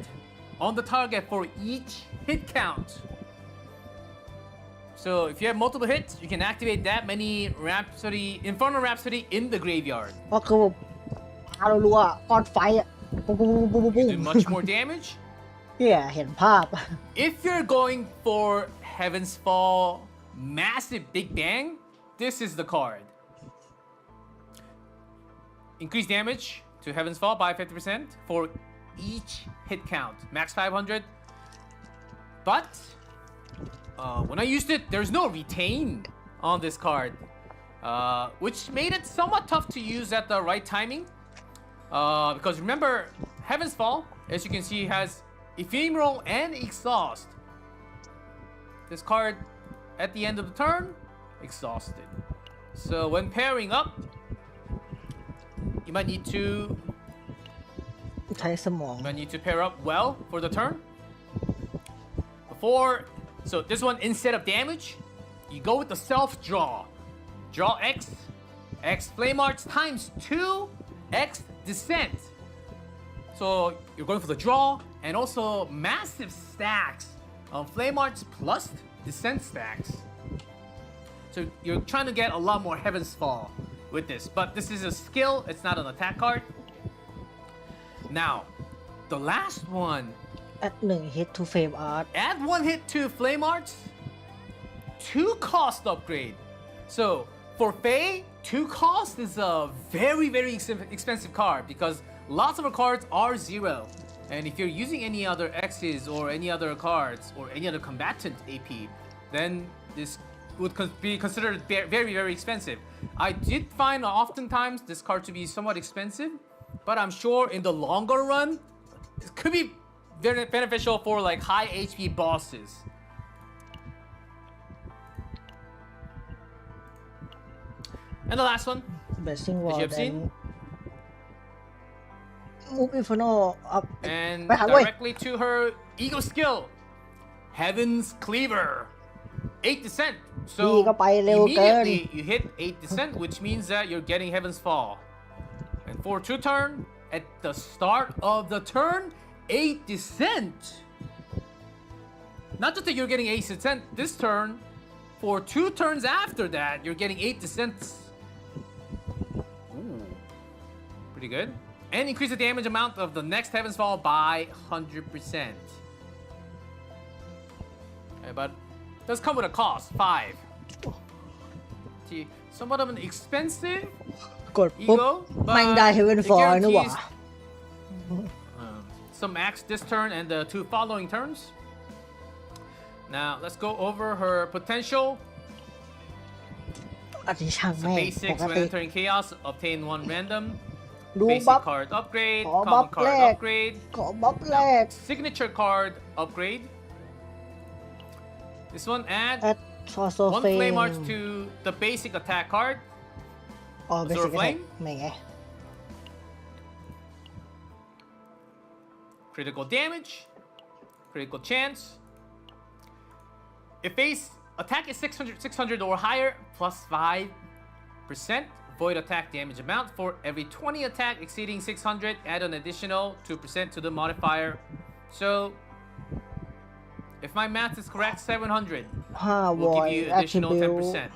on the target for each hit count. So if you have multiple hits, you can activate that many Infernal Rhapsody in the graveyard. ก็คือแบบอารัวๆก้อนไฟอ่ะปุ๊บปุ๊บปุ๊บปุ๊บปุ๊บ Do much more damage. เนี่ยเห็นภาพ If you're going for Heaven's Fall, massive Big Bang, this is the card. Increase damage to Heaven's Fall by 50% for each hit count, max 500. But when I used it, there's no retain on this card, which made it somewhat tough to use at the right timing. Because remember, Heaven's Fall, as you can see, has Ephemeral and Exhaust. This card, at the end of the turn, exhausted. So when pairing up, you might need to ใช้สมอง pair up well for the turn. So this one, instead of damage, you go with the self draw. Draw X, X flame arts times 2, X descent. So you're going for the draw and also massive stacks of flame arts plus descent stacks. So you're trying to get a lot more Heaven's Fall with this, but this is a skill, it's not an attack card. Now, the last one. Add 1 hit to Flame Art Add 1 hit to Flame Arts. 2 cost upgrade. So for Faye, 2 cost is a very, very expensive card because lots of her cards are 0. And if you're using any other X's or any other cards or any other combatant AP, then this would be considered very, very expensive. I did find oftentimes this card to be somewhat expensive, but I'm sure in the longer run, it could be very beneficial for like high HP bosses. And the last one, Blessing that Wall you have seen, Move Inferno up and ไปหาเว้ย directly to her ego skill, Heaven's Cleaver, 8 descent. พี่ So ก็ไปเร็วเกิน immediately you hit 8 descent, which means that you're getting Heaven's Fall. And for 2 turn, at the start of the turn, 8 descent. Not just that you're getting 8 descent this turn, for 2 turns after that, you're getting 8 descents. Ooh, pretty good. And increase the damage amount of the next Heaven's Fall by 100%. Okay, but it does come with a cost, 5. See, somewhat of an expensive กดปุ๊บ ego, แม่งได้ but Heaven it Fall นี่หว่า guarantees some max this turn and the 2 following turns. Now let's go over her potential. อันนี้ช่าง So แม่งป basics ก when ติ entering chaos, obtain 1 random. ดู Basic บัฟ card upgrade, ขอบัฟ common แร card ก upgrade, ขอบัฟแรก signature card upgrade. This one add Add Force of 1 flame arts to the basic attack card. อ๋อ Azure Basic Attack Flame แม่งไง Critical damage, critical chance. If base attack is 600 or higher, plus 5%. Void attack damage amount. For every 20 attack exceeding 600, add an additional 2% to the modifier. So, if my math is correct, 700 5 will give Void you additional Attribute 10%.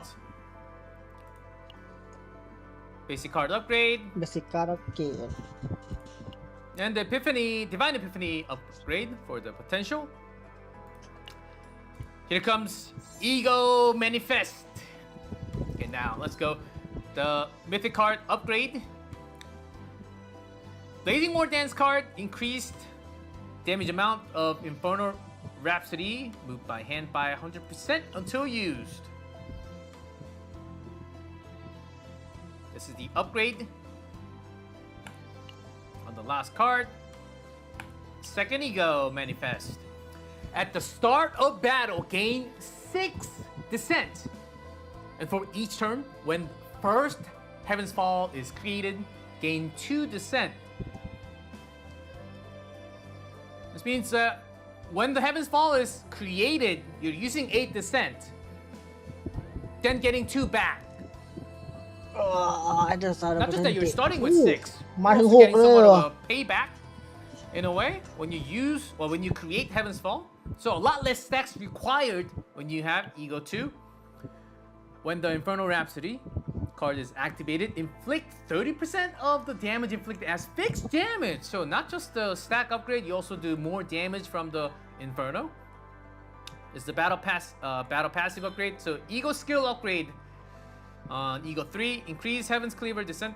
Basic card upgrade. Basic Card Upgrade And the Divine Epiphany upgrade for the potential. Here comes Ego Manifest. Okay, now let's go. The Mythic card upgrade. Blazing War Dance card increased damage amount of Infernal Rhapsody moved by hand by 100% until used. This is the upgrade. On the last card, Second Ego Manifest. At the start of battle, gain 6 descent. And for each turn, when first Heaven's Fall is created, gain 2 descent. This means that when the Heaven's Fall is created, you're using 8 descent, then getting 2 back. I just thought Not just that you're starting with 6, มา you're ถึง also 6 getting เลย somewhat เหรอ of a payback in a way when you create Heaven's Fall. So a lot less stacks required when you have Ego 2. When the Infernal Rhapsody card is activated, inflict 30% of the damage inflicted as fixed damage. So not just the stack upgrade, you also do more damage from the Inferno. It's the battle passive upgrade. So Ego skill upgrade on Ego 3, increase Heaven's Cleaver descent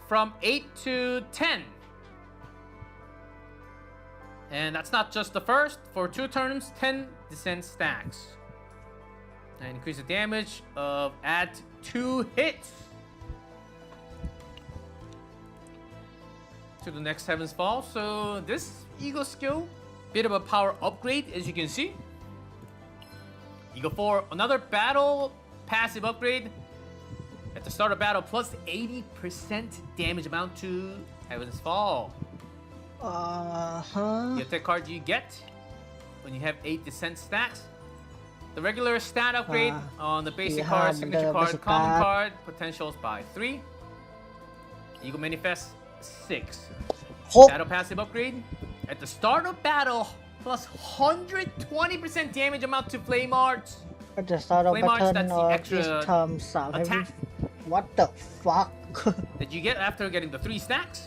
from 8 to 10. And that's not just the first. For 2 turns, 10 descent stacks. And increase the damage of add 2 hits to the next Heaven's Fall. So this Ego skill, bit of a power upgrade as you can see. Ego 4, another battle passive upgrade. At the start of battle, plus 80% damage amount to Heaven's Fall. The attack card you get when you have 8 descent stacks The regular stat upgrade on the basic Yeah, card, the signature card, basic common card. card, potentials by 3. Eagle Manifest 6. 6 Battle passive upgrade. At the start of battle, plus 120% damage amount to Flame Arts. ก็จะ start of Flame Arts, button that's the or extra each term 3 attack. What the fuck That you get after getting the 3 stacks.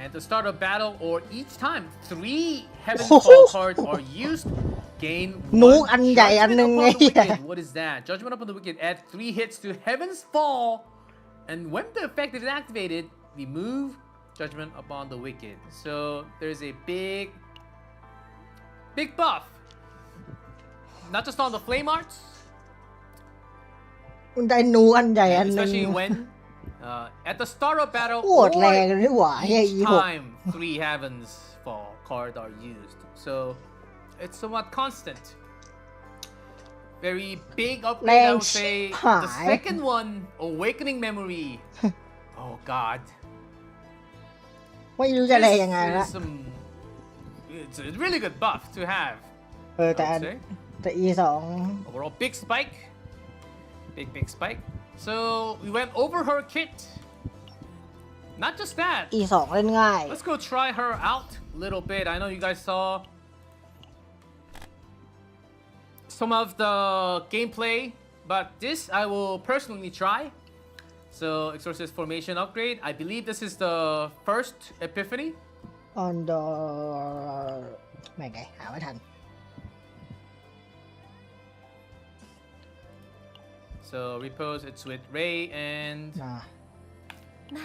At the start of battle or each time 3 Heaven's Call cards are used, gain หนู 1 อันใหญ่อันหนึ่ง Judgment ไง upon the Wicked. What is that? Judgment upon the Wicked add 3 hits to Heaven's Fall, and when the effect is activated, remove Judgment upon the Wicked. So there's a big buff. Not just on the Flame Arts, มันได้หนูอันใหญ่อันหนึ่ง especially when at the start of battle โคตรแรงเลยนี่หว่าเฮีย each E6 time 3 Heavens Fall cards are used. So it's somewhat constant. Very big upgrade, I would say. The second one, Awakening Memory. Oh god. ไม่รู้จะแรงยังไงละ It's a really good buff to have, แต่ I would say. แต่ E2 Overall, big spike. Big spike. So we went over her kit. Not just that. E2 เล่นง่าย Let's go try her out a little bit. I know you guys saw some of the gameplay, but this I will personally try. So Exorcist Formation upgrade. I believe this is the first Epiphany. on the ไม่ไงหาไม่ทัน So repose, it's with Ray and นะ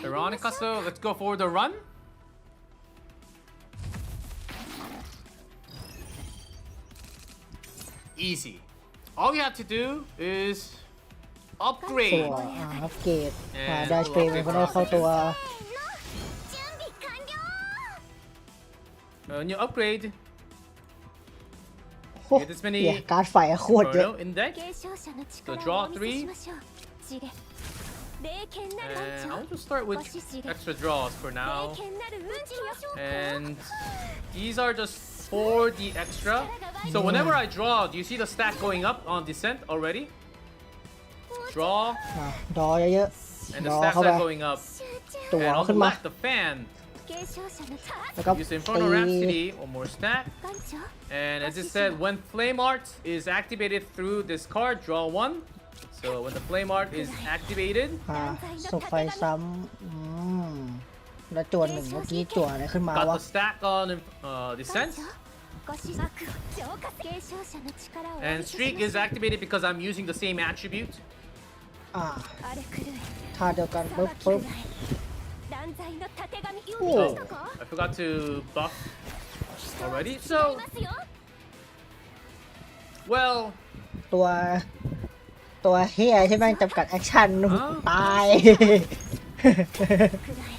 Veronica. So let's go for the run. Easy. All you have to do is ตัว upgrade. อัปเกรดได้สเปรย์มันก็ได้เข้าตัว When you upgrade, โอ้ get this many เหี้ยการ์ดไฟโคตรเยอะ Inferno in deck. 継承者の力 So を draw お見せ 3. しましょう地で霊剣なる And 番 I'll 長 just start with extra draws for 霊 now. 剣なるうんちましょう And these are just for the extra. So whenever I draw, do you see the stack going up on descent already? Draw, ดอเยอะ and ๆ the ดอ stacks เข้าไป are going up. ตัว And on ขึ้ the นมา left, the fan. 継承者の力 แล้วก็ Use ตี Inferno Rhapsody, one more stack. 番長 And as it said, when Flame Art is activated through this card, draw 1. So when the Flame Art is activated, ส่งไฟซ้ำแล้วจวนหนึ่งเมื่อกี้จั่วอะไรขึ้นมา got วะ the stack on descent. ご子息浄化継承者の力をお And 見せし Streak ま is しょう activated because I'm using the same attribute. อ่า 荒れ狂い ท่าเดียวกัน 裁 ปุ๊บ き ปุ๊บ くらい断罪のたてがみ お 見ましたか I forgot to buff already. 違い So, ますよ well, ตัวเฮียที่แม่งจำกัดแอคชั่นตาย くらい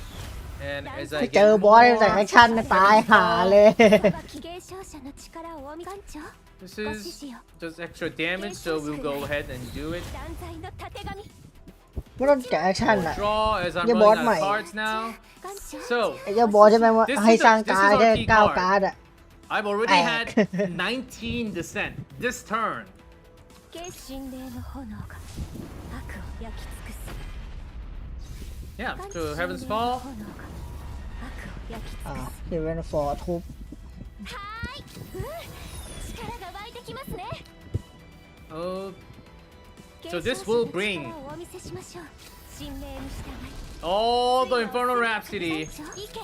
and as I เจอบอสจำกัดแอคชั่นตายหาเลย 裁き継承者の力をお見番長 this ご指 is 示よ just extra damage, so we'll go ahead and do it. 断罪のたてがみ ไม่ต้องจัดแอคชั่นอ่ะ Draw as I'm Your running board out of might. cards now. 番長 So, ไอ้เจ้าบอสใช่ไหมว่า This is ให้สร้าง this is การ์ด our ได้ key 9 card. การ์ดอ่ะ I've already had Egg. 19 descent this turn. 決心霊の炎が悪を焼き尽くす Yeah, 感 to 心霊 Heaven's の Fall. 炎が悪を焼き尽 อ่า くす เฮเวนฟอร์ทุบ はーい、力が湧いてきますね Oh, 継 So 承 this 者 will の bring 力をお見せしましょう神霊に従い all the Inferno Rhapsody 番長行け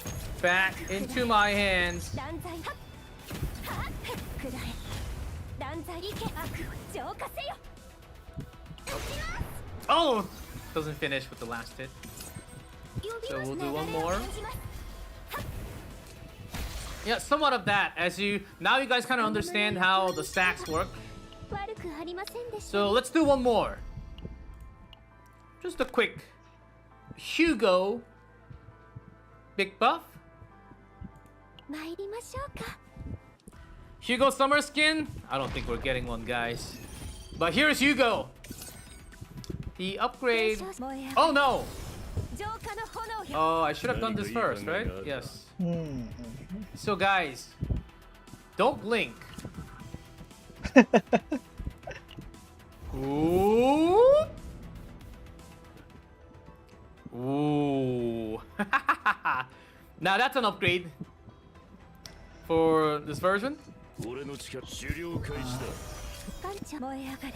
back into my hands. 断罪はっくらえ断罪行け悪を浄化せよ Oh, doesn't finish with the last hit. So we'll do one more. Yeah, somewhat of that. As you now, you guys kind of understand how the stacks work. 悪くありませんでした So let's do one more. Just a quick Hugo big buff. 参りましょうか Hugo summer skin. I don't think we're getting one, guys. But here's Hugo. The upgrade. 燃え上がる Oh no! 浄化の炎よ Oh, I should have done this first, right? Yes. อืม So guys, don't blink. Ooh. Ooh. Now that's an upgrade for this version. 俺の力狩猟開始だ艦長燃え上がれ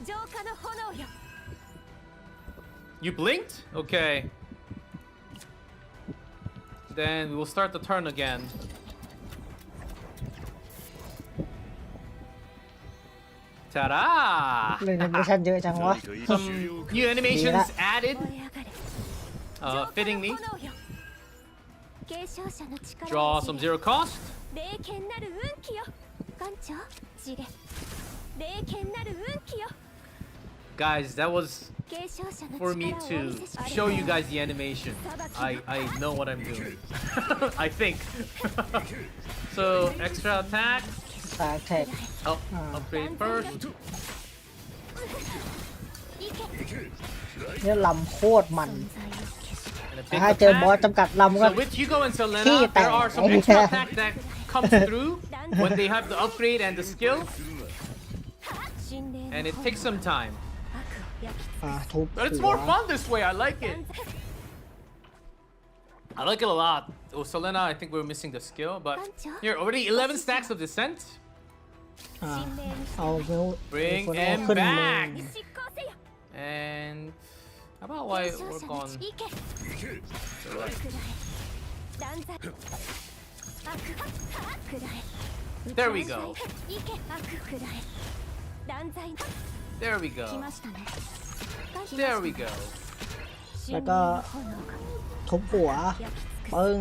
浄化の炎よ You blinked? Okay. Then we will start the turn again. Ta-da! เลยในเวอร์ชันเยอะจังวะ Some new animations added, 燃え上がれ fittingly. 浄化の炎よ継承者の力 Draw を some zero cost. 霊剣なる運気よ艦長地霊霊剣なる運気よ Guys, that was 継承者の for me 力をお to 見せし show you guys the animation. I know what I'm doing. I think. So extra attack. ตาแท็ก Oh, upgrade first. เนี่ยลำโคตรมัน And a แต่ big ถ้าเจอบอส attack. จำกัดลำก็ So with Hugo and Selena, Key there are some attack. extra attack that comes through when they have the upgrade and the skill, 神霊の and it takes some time. 悪を焼き อ่าทุบ But it's หัว more fun this way. I like it. I like it a lot. Oh, Selena, I think we're missing the skill, but here already 11 stacks of descent. อ่า 神霊に เอาเวล Bring คน him ขึ้นมือ back. 執行せよ And how about 継 why 承 work 者の on 行けくらえ断罪悪くらえ There we go. 行け悪くらえ断罪 There we 来 go. ましたね There we go. แล้วก็ ทุบหัว 焼き尽く ปึ้ง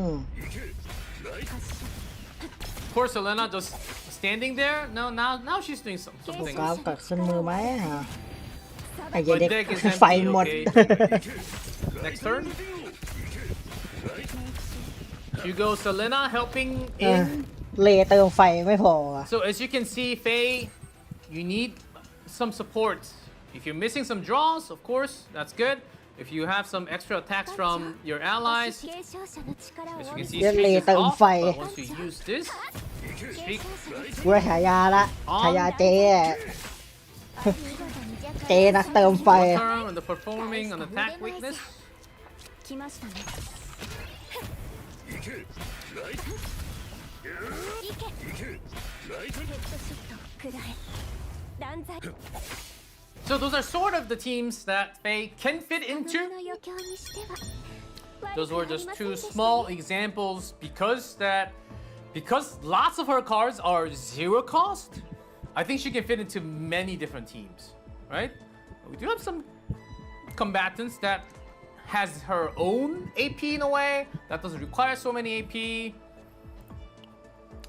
Poor Selena just standing there. No, now she's doing something. กราฟกัดขึ้นมือไหมอ่ะไอ้ す เหี้ย My เด็ก deck is ไฟ empty. หมด Okay. Next turn. Hugo, Selena helping เออ in. เลเติมไฟไม่พออ่ะ So as you can see, Faye, you need some support. If you're missing some draws, of course, that's good. If you have some extra attacks from your allies, 継承者の力を as you お can 見 see, せ Get Streak is later off. fire. But once you use this, 継 Streak 承者の กูได้ฉายาละฉายาเจ๊อะ 見事に弱 เจ๊นักเติมไฟ turn on the performing on attack weakness. 来ましたね行けヘッドショットくらえ断罪 So those are sort of the teams that Faye can fit の into. 余興にしては Those were just two small examples because lots of her cards are zero cost. I think she can fit into many different teams, right? We do have some combatants that has her own AP in a way that doesn't require so many AP.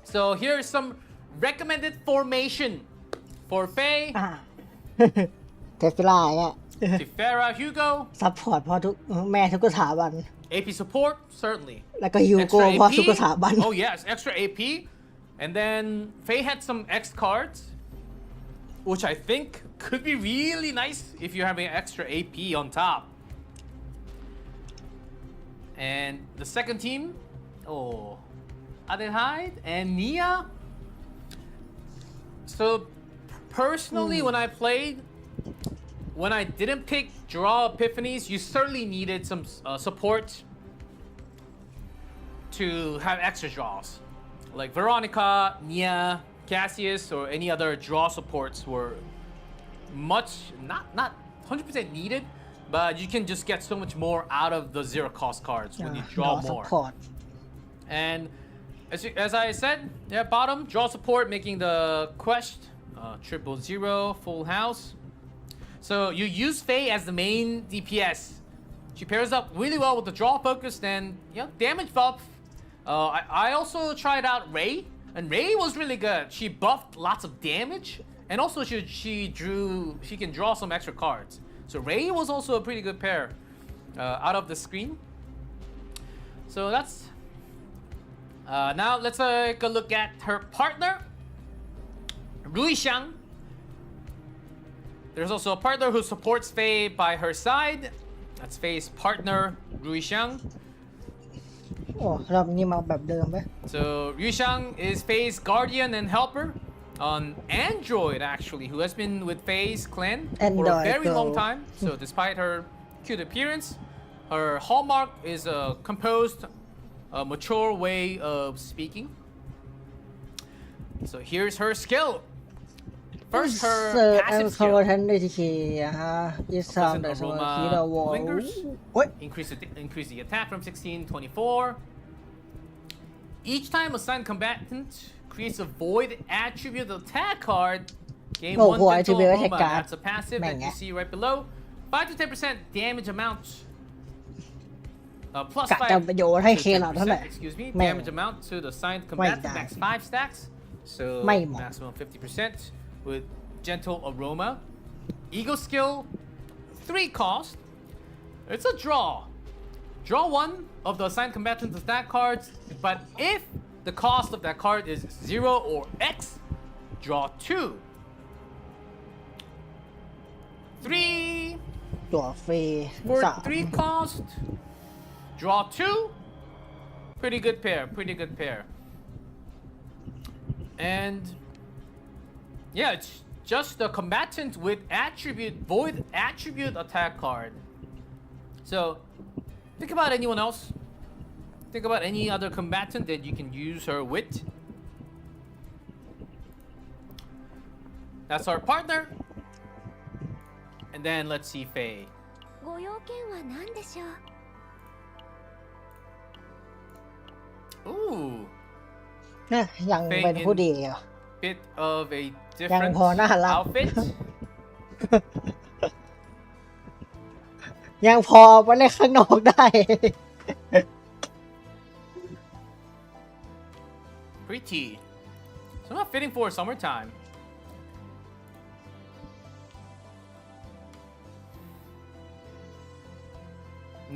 So here's some recommended formation for Faye, อ่า เทสลาเนี่ย Tifera, Hugo, ซัพพอร์ตพอทุกแม่ทุกสถาบัน AP support certainly. แล้วก็ยูโก้ Extra พอทุก AP. สถาบัน Oh yes, extra AP. And then Faye had some X cards, which I think could be really nice if you're having extra AP on top. And the second team, oh, Adelheid and Nia. So personally, when I played, when I didn't pick draw epiphanies, you certainly needed some support to have extra draws. Like Veronica, Nia, Cassius, or any other draw supports were much, not 100% needed, but you can just get so much more out of the zero cost cards when you ดอ draw ซัพ more. พอร์ต And as I said, yeah, bottom, draw support, making the quest, 000, full house. So you use Faye as the main DPS. She pairs up really well with the draw focus and damage buff. I also tried out Ray, and Ray was really good. She buffed lots of damage, and also she can draw some extra cards. So Ray was also a pretty good pair out of the screen. So that's now let's take a look at her partner, Rui Xiang. There's also a partner who supports Faye by her side. That's Faye's partner, Rui Xiang. โอ้รอบนี้มาแบบเดิมไหม So Rui Xiang is Faye's guardian and helper. on Android actually, who has been with Faye's clan for a Android very long girl. time. So despite her cute appearance, her hallmark is a composed, mature way of speaking. So here's her skill. First, her passive skill. Conversion ATK is Pleasant the aroma hero wall lingers. โอ้ย Increase the attack from 16 to 24. Each time a signed combatant creates a void attribute attack card, gain โอ้โห one gentle attribute attack aroma. card That's a passive แม่ง that ไง you see right below. 5 to 10% damage amount. Plus กะ 5 จะประโยชน์ให้ to เคหลอดเท่าไหร่ 10%, excuse me, แม่ง damage amount to the signed combatant, ไม่ได้ max 5 stacks. So ไม่เหมาะ maximum 50% with gentle aroma. Eagle skill, 3 cost. It's a draw. Draw 1 of the assigned combatant attack cards, but if the cost of that card is 0 or X, draw 2. 3 ตัวฟรี for สาม 3 cost. Draw 2. Pretty good pair, pretty good pair. And yeah, it's just a combatant with attribute, void attribute attack card. So think about anyone else. Think about any other combatant that you can use her with. That's our partner. And then let's see Faye. ご用件は何でしょう Ooh, นะยังเป็นผู้ดีอ่ะ bit of a ยัง different พอน่ารัก outfit. ยังพอไปเล่นข้างนอกได้ Pretty. So not fitting for summertime.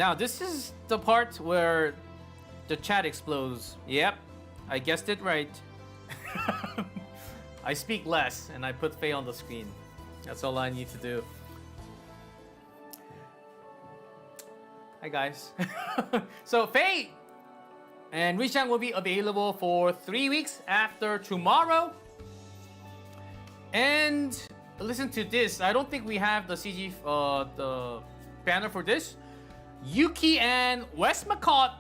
Now this is the part where the chat explodes. Yep, I guessed it right. I speak less and I put Faye on the screen. That's all I need to do. Hi guys. So Faye and Rishang will be available for 3 weeks after tomorrow. And listen to this. I don't think we have the CG, the banner for this. Yuki and West McCott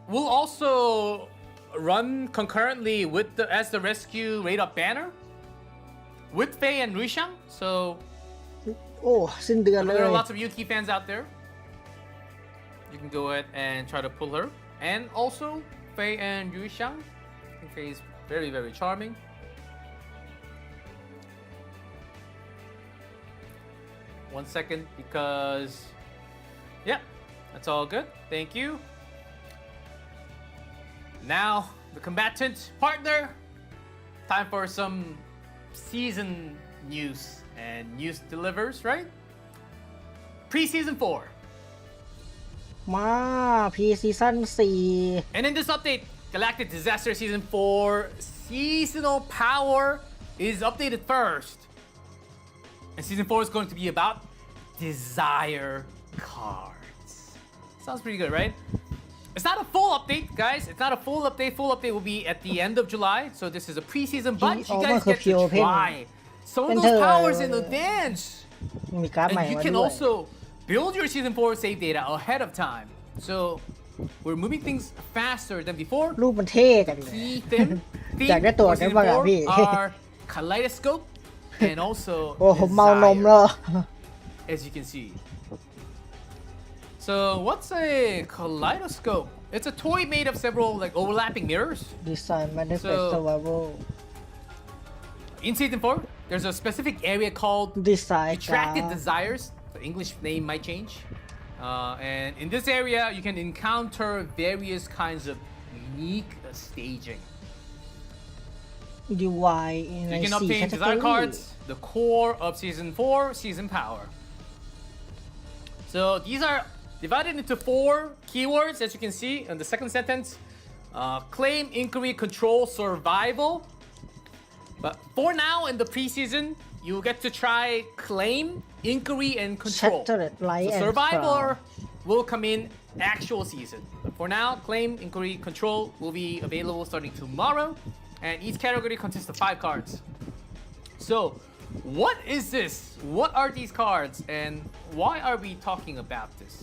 will also run concurrently with as the rescue rate up banner with Faye and Rishang. So โอ้สิ้นเดือนเลย there are lots of Yuki fans out there. You can go ahead and try to pull her. And also Faye and Rishang. I think Faye is very, very charming. One second, because yeah, that's all good. Thank you. Now the combatant partner. Time for some season news, and news delivers, right? Pre-season 4. มา พีซีซั่น4 And in this update, Galactic Disaster Season 4 seasonal power is updated first. And Season 4 is going to be about desire cards. Sounds pretty good, right? It's not a full update, guys. It's not a full update. Full update will be at the end of July. So this is a pre-season, but you guys get to try some of those powers in advance. มีการ์ดใหม่ And you มา can ด้วย also build your Season 4 save data ahead of time. So we're moving things faster than before. รูปมันเท่จังเลย Key theme อยากได้ตัว for นี้ Season บ้างอ่ะ 4 พี่ are kaleidoscope and also โอ้ผมเมานมแล้ว desire, as you can see. So what's a kaleidoscope? It's a toy made of several like overlapping mirrors. ดีไซน์มันได้เป็น So- survival In Season 4, there's a specific area called ดีไซน์การ์ Retracted ด Desires. The English name might change. And in this area, you can encounter various kinds of unique staging. DIY ใน You can 4 obtain desire category cards, the core of Season 4, Season Power. So these are divided into 4 keywords, as you can see in the second sentence. Claim, inquiry, control, survival. But for now, in the preseason, you get to try claim, inquiry, and control. Shattered Light So and survivor Crown. will come in actual season. But for now, claim, inquiry, control will be available starting tomorrow. And each category consists of 5 cards. So, what is this? What are these cards, and why are we talking about this?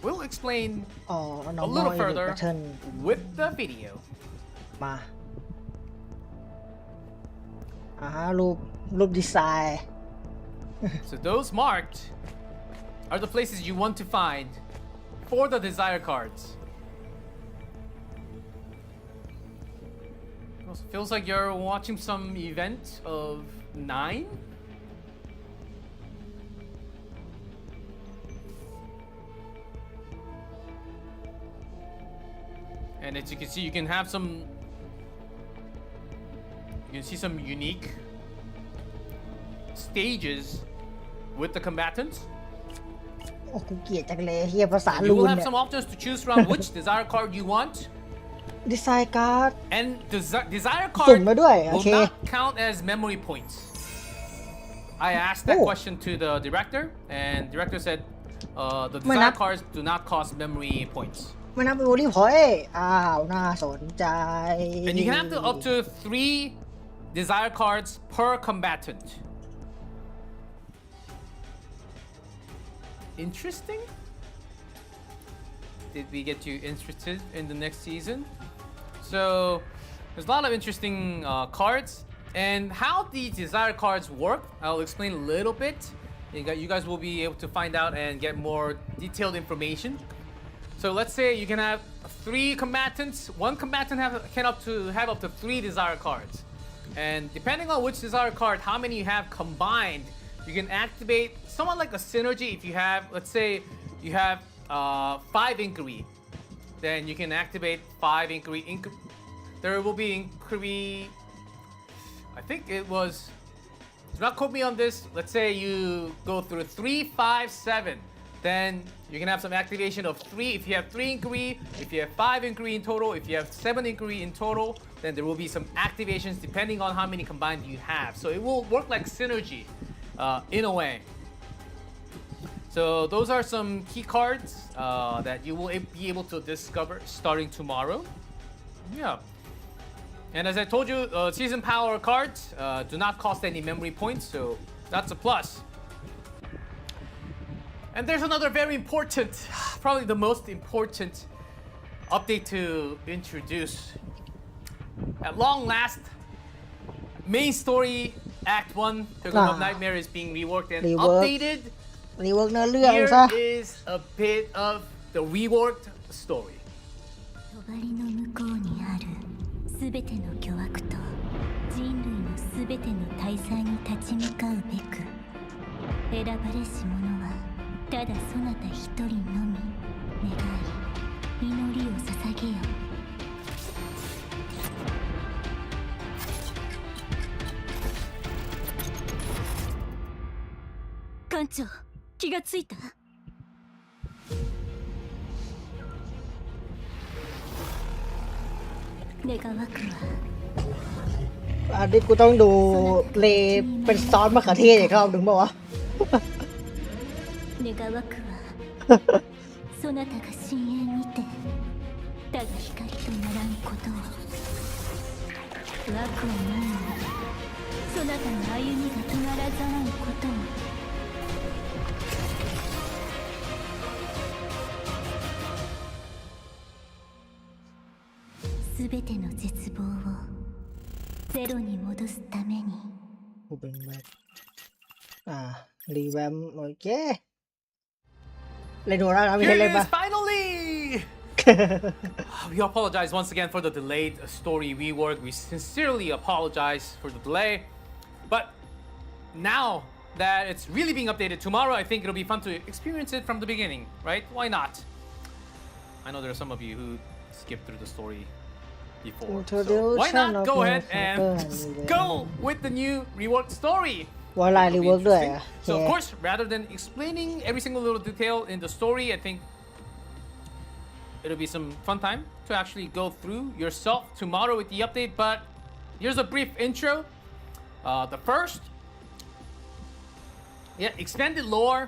We'll explain อ๋อ a normal little edit further pattern with the video. มารูปดีไซน์ So those marked are the places you want to find for the desire cards. Feels like you're watching some event of 9. And as you can see, you can have some. You can see some unique stages with the combatants. โอ้กูเกลียดจังเลยเฮียภาษา You ลู will น have เนี่ย some options to choose from which desire card you want. ดีไซน์การ์ด And desire สุ่ม card มาด้วย โอ will เค not count as memory points. I asked that Oh. question to the director, and director said the Why desire not? cards do not cost memory points. ไม่นับเป็นโอลิพอยอ้าว น่าสนใจ And you can have up to 3 desire cards per combatant. Interesting? Did we get you interested in the next season? So there's a lot of interesting cards, and how these desire cards work, I'll explain a little bit. You guys will be able to find out and get more detailed information. So let's say you can have 3 combatants. One combatant can have up to 3 desire cards, and depending on which desire card, how many you have combined, you can activate somewhat like a synergy. If you have, let's say, you have 5 inquiry, then you can activate 5 inquiry. There will be inquiry. I think it was. Do not quote me on this. Let's say you go through 3, 5, 7. Then you can have some activation of 3. If you have 3 inquiry, if you have 5 inquiry in total, if you have 7 inquiry in total, then there will be some activations depending on how many combined you have. So it will work like synergy in a way. So those are some key cards that you will be able to discover starting tomorrow. Yeah. And as I told you, season power cards do not cost any memory points, so that's a plus. And there's another very important, probably the most important update to introduce. At long last, main story Act 1, Pilgrim of Nightmare is being reworked and updated. รีเวิร์กเนื้อเรื่อง Here ซะ is a bit of the reworked story. 帳の向こうにあるすべての巨悪と人類のすべての大罪に立ち向かうべく選ばれし者はただそなた一人のみ願い祈りを捧げよ。艦長、気がついた？願わくは อันนี้กูต้องดูเลเป็นซอสมะเขือเทศอีกรอบหนึ่งป่าวะ 願わくはそなたが深淵にてただ光とならんことを悪を前にそなたの歩みが止まらざらんことをすべての絶望をゼロに戻すために กูเป็นแบบรีแวมโอเคเล่นดูแล้วนะมี Here เล่ it นปะ is, finally! We apologize once again for the delayed story rework. We sincerely apologize for the delay. But now that it's really being updated tomorrow, I think it'll be fun to experience it from the beginning, right? Why not? I know there are some of you who skipped through the story before. So why not go ahead and just go with the new reworked story? วอลไลน์รีเวิร์กด้วย So of course, rather than explaining every single little detail in the story, I think it'll be some fun time to actually go through yourself tomorrow with the update. But here's a brief intro. The first, expanded lore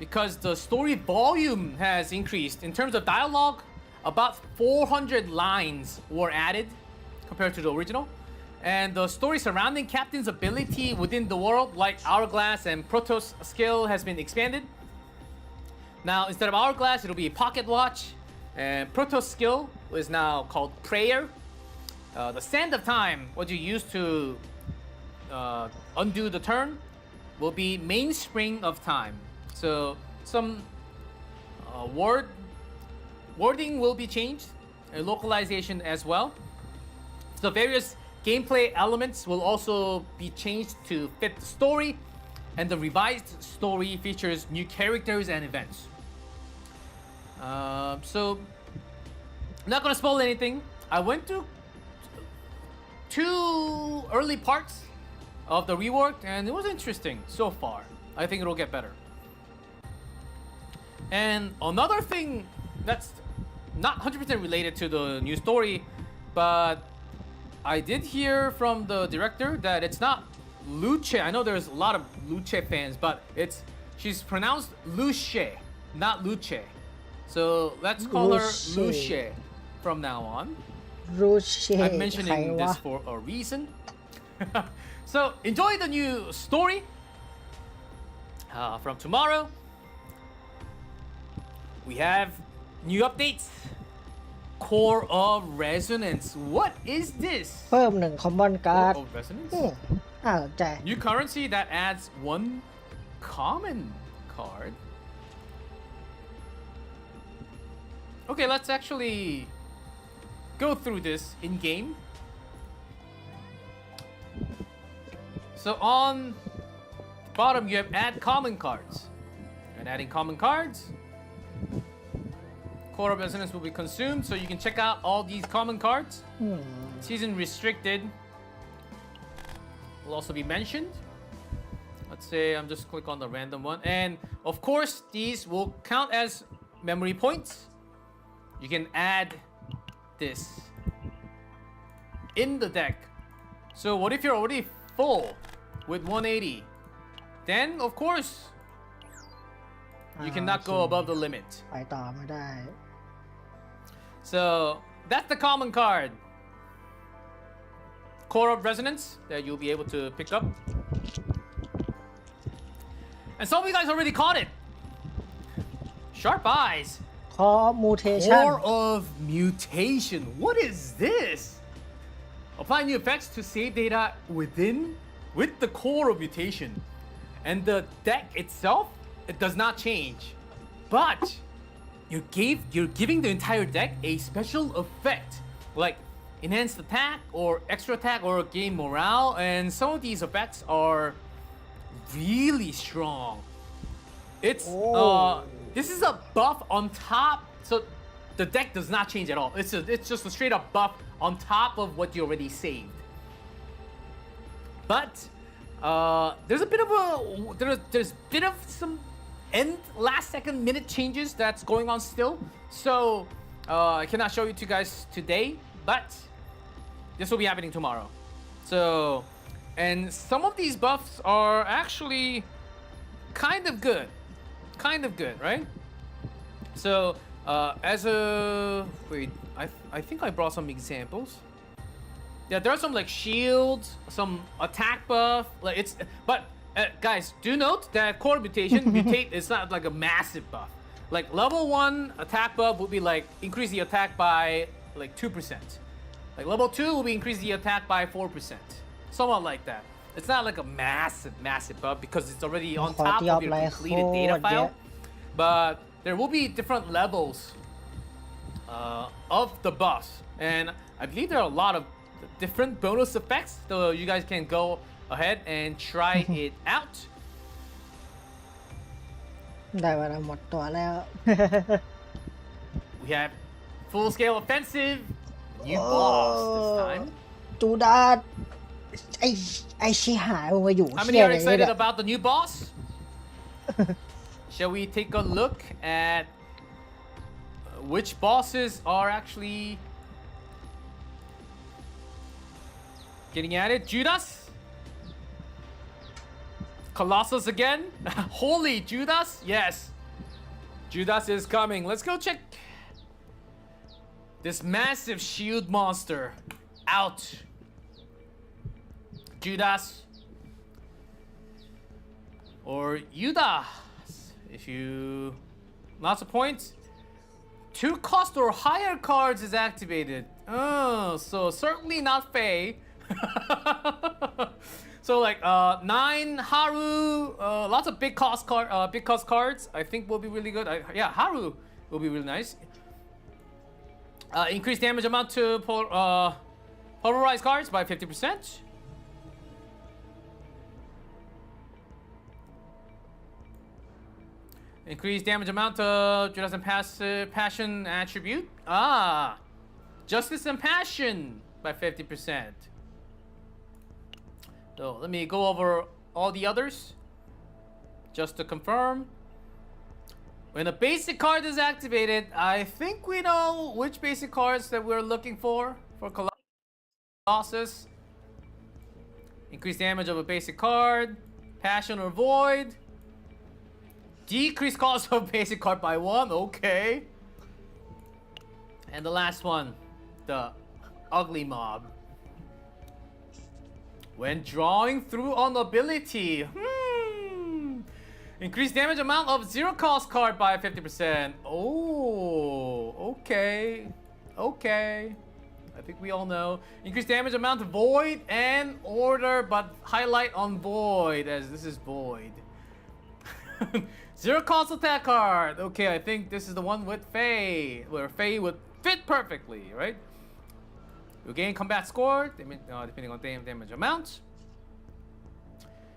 because the story volume has increased. In terms of dialogue, about 400 lines were added compared to the original. and the story surrounding Captain's ability within the world, like Hourglass and Protos skill, has been expanded. Now, instead of Hourglass, it'll be Pocket Watch, and Protos skill is now called Prayer. The Sand of Time, what you use to undo the turn, will be Mainspring of Time. So some wording will be changed, and localization as well. The various gameplay elements will also be changed to fit the story, and the revised story features new characters and events. So, I'm not gonna spoil anything. I went through 2 early parts of the rework, and it was interesting so far. I think it'll get better. And another thing that's not 100% related to the new story, but I did hear from the director that it's not Luce. I know there's a lot of Luce fans, but she's pronounced Luce, not Luce. So let's call her Luce from now on. รูเช่ I'm ใคร mentioning วะ this for a reason. So enjoy the new story from tomorrow. We have new updates. Core of Resonance. What is this? เพิ่ม1 common card Core of Resonance? น่าสนใจ New currency that adds 1 common card. Okay, let's actually go through this in game. So on the bottom you have add common cards. And adding common cards, Core of Resonance will be consumed, so you can check out all these common cards. Season restricted will also be mentioned. Let's say I'm just click on the random one, and of course these will count as memory points. You can add this in the deck. So what if you're already full with 180? Then of course you cannot go above the limit. ไปต่อไม่ได้ So that's the common card. Core of Resonance that you'll be able to pick up. And some of you guys already caught it. Sharp eyes. คอมูเทชั่น Core of Mutation. What is this? Apply new effects to save data with the Core of Mutation. And the deck itself, it does not change. But you're giving the entire deck a special effect, like enhanced attack or extra attack or game morale, and some of these effects are really strong. It's this is a buff on top, so the deck does not change at all. It's just a straight up buff on top of what you already saved. But there's a bit of some end last second minute changes that's going on still. So I cannot show you to you guys today, but this will be happening tomorrow. So, and some of these buffs are actually kind of good, right? So as a wait, I think I brought some examples. Yeah, there are some like shields, some attack buff, like it's but. Guys, do note that Core Mutation mutate is not like a massive buff. Like level 1 attack buff will be like increase the attack by like 2%. Like level 2 will be increase the attack by 4%. Somewhat like that. It's not like a massive buff because it's already on top of your completed data file. But there will be different levels of the buffs. And I believe there are a lot of different bonus effects, so you guys can go ahead and try it out. ได้เวลาหมดตัวแล้ว We have full scale offensive, new boss this time. จูดาดไอชิหายมึงมาอยู่ How เชี่ many ย are เลย excited เนี่ย about the new boss? Shall we take a look at which bosses are actually getting at it? Judas? Colossus again? Holy Judas? Yes. Judas is coming. Let's go check this massive shield monster out. Judas or Yudas. If you lots of points, 2 cost or higher cards is activated. Oh, so certainly not Faye. So like 9 Haru, lots of big cost cards. I think will be really good. Yeah, Haru will be really nice. Increase damage amount to pulverize cards by 50%. Increase damage amount to Justice and Passion attribute. Justice and Passion by 50%. So let me go over all the others just to confirm. When a basic card is activated, I think we know which basic cards that we're looking for Colossus. Increase damage of a basic card, Passion or Void. Decrease cost of basic card by 1, okay. And the last one, the Ugly Mob. When drawing through on ability, increase damage amount of 0 cost card by 50%. Oh, okay. Okay. I think we all know. Increase damage amount of Void and Order, but highlight on Void, as this is Void. 0 cost attack card. Okay, I think this is the one with Faye, where Faye would fit perfectly, right? You gain combat score, depending on damage amount.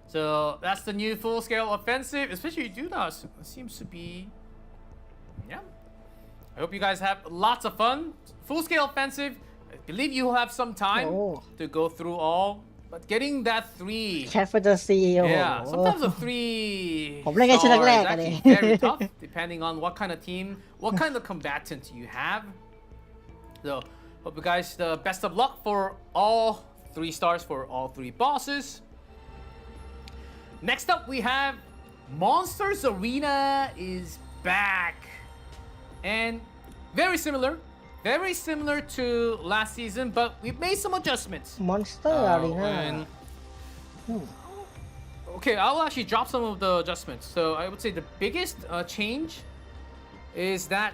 So that's the new full-scale offensive, especially Judas. Seems to be, yeah. I hope you guys have lots of fun. Full-scale offensive. I believe you will have some time to go through all. But getting that 3, Cat Fantasy yeah, sometimes a 3 ผมเล่นแค่ชุด star แร is กๆอะ actually เนี่ย very tough, depending on what kind of team, what kind of combatant you have. So hope you guys the best of luck for all 3 stars for all 3 bosses. Next up we have Monsters Arena is back, and very similar to last season, but we've made some adjustments. Monster Arena Okay, I'll actually drop some of the adjustments. So I would say the biggest change is that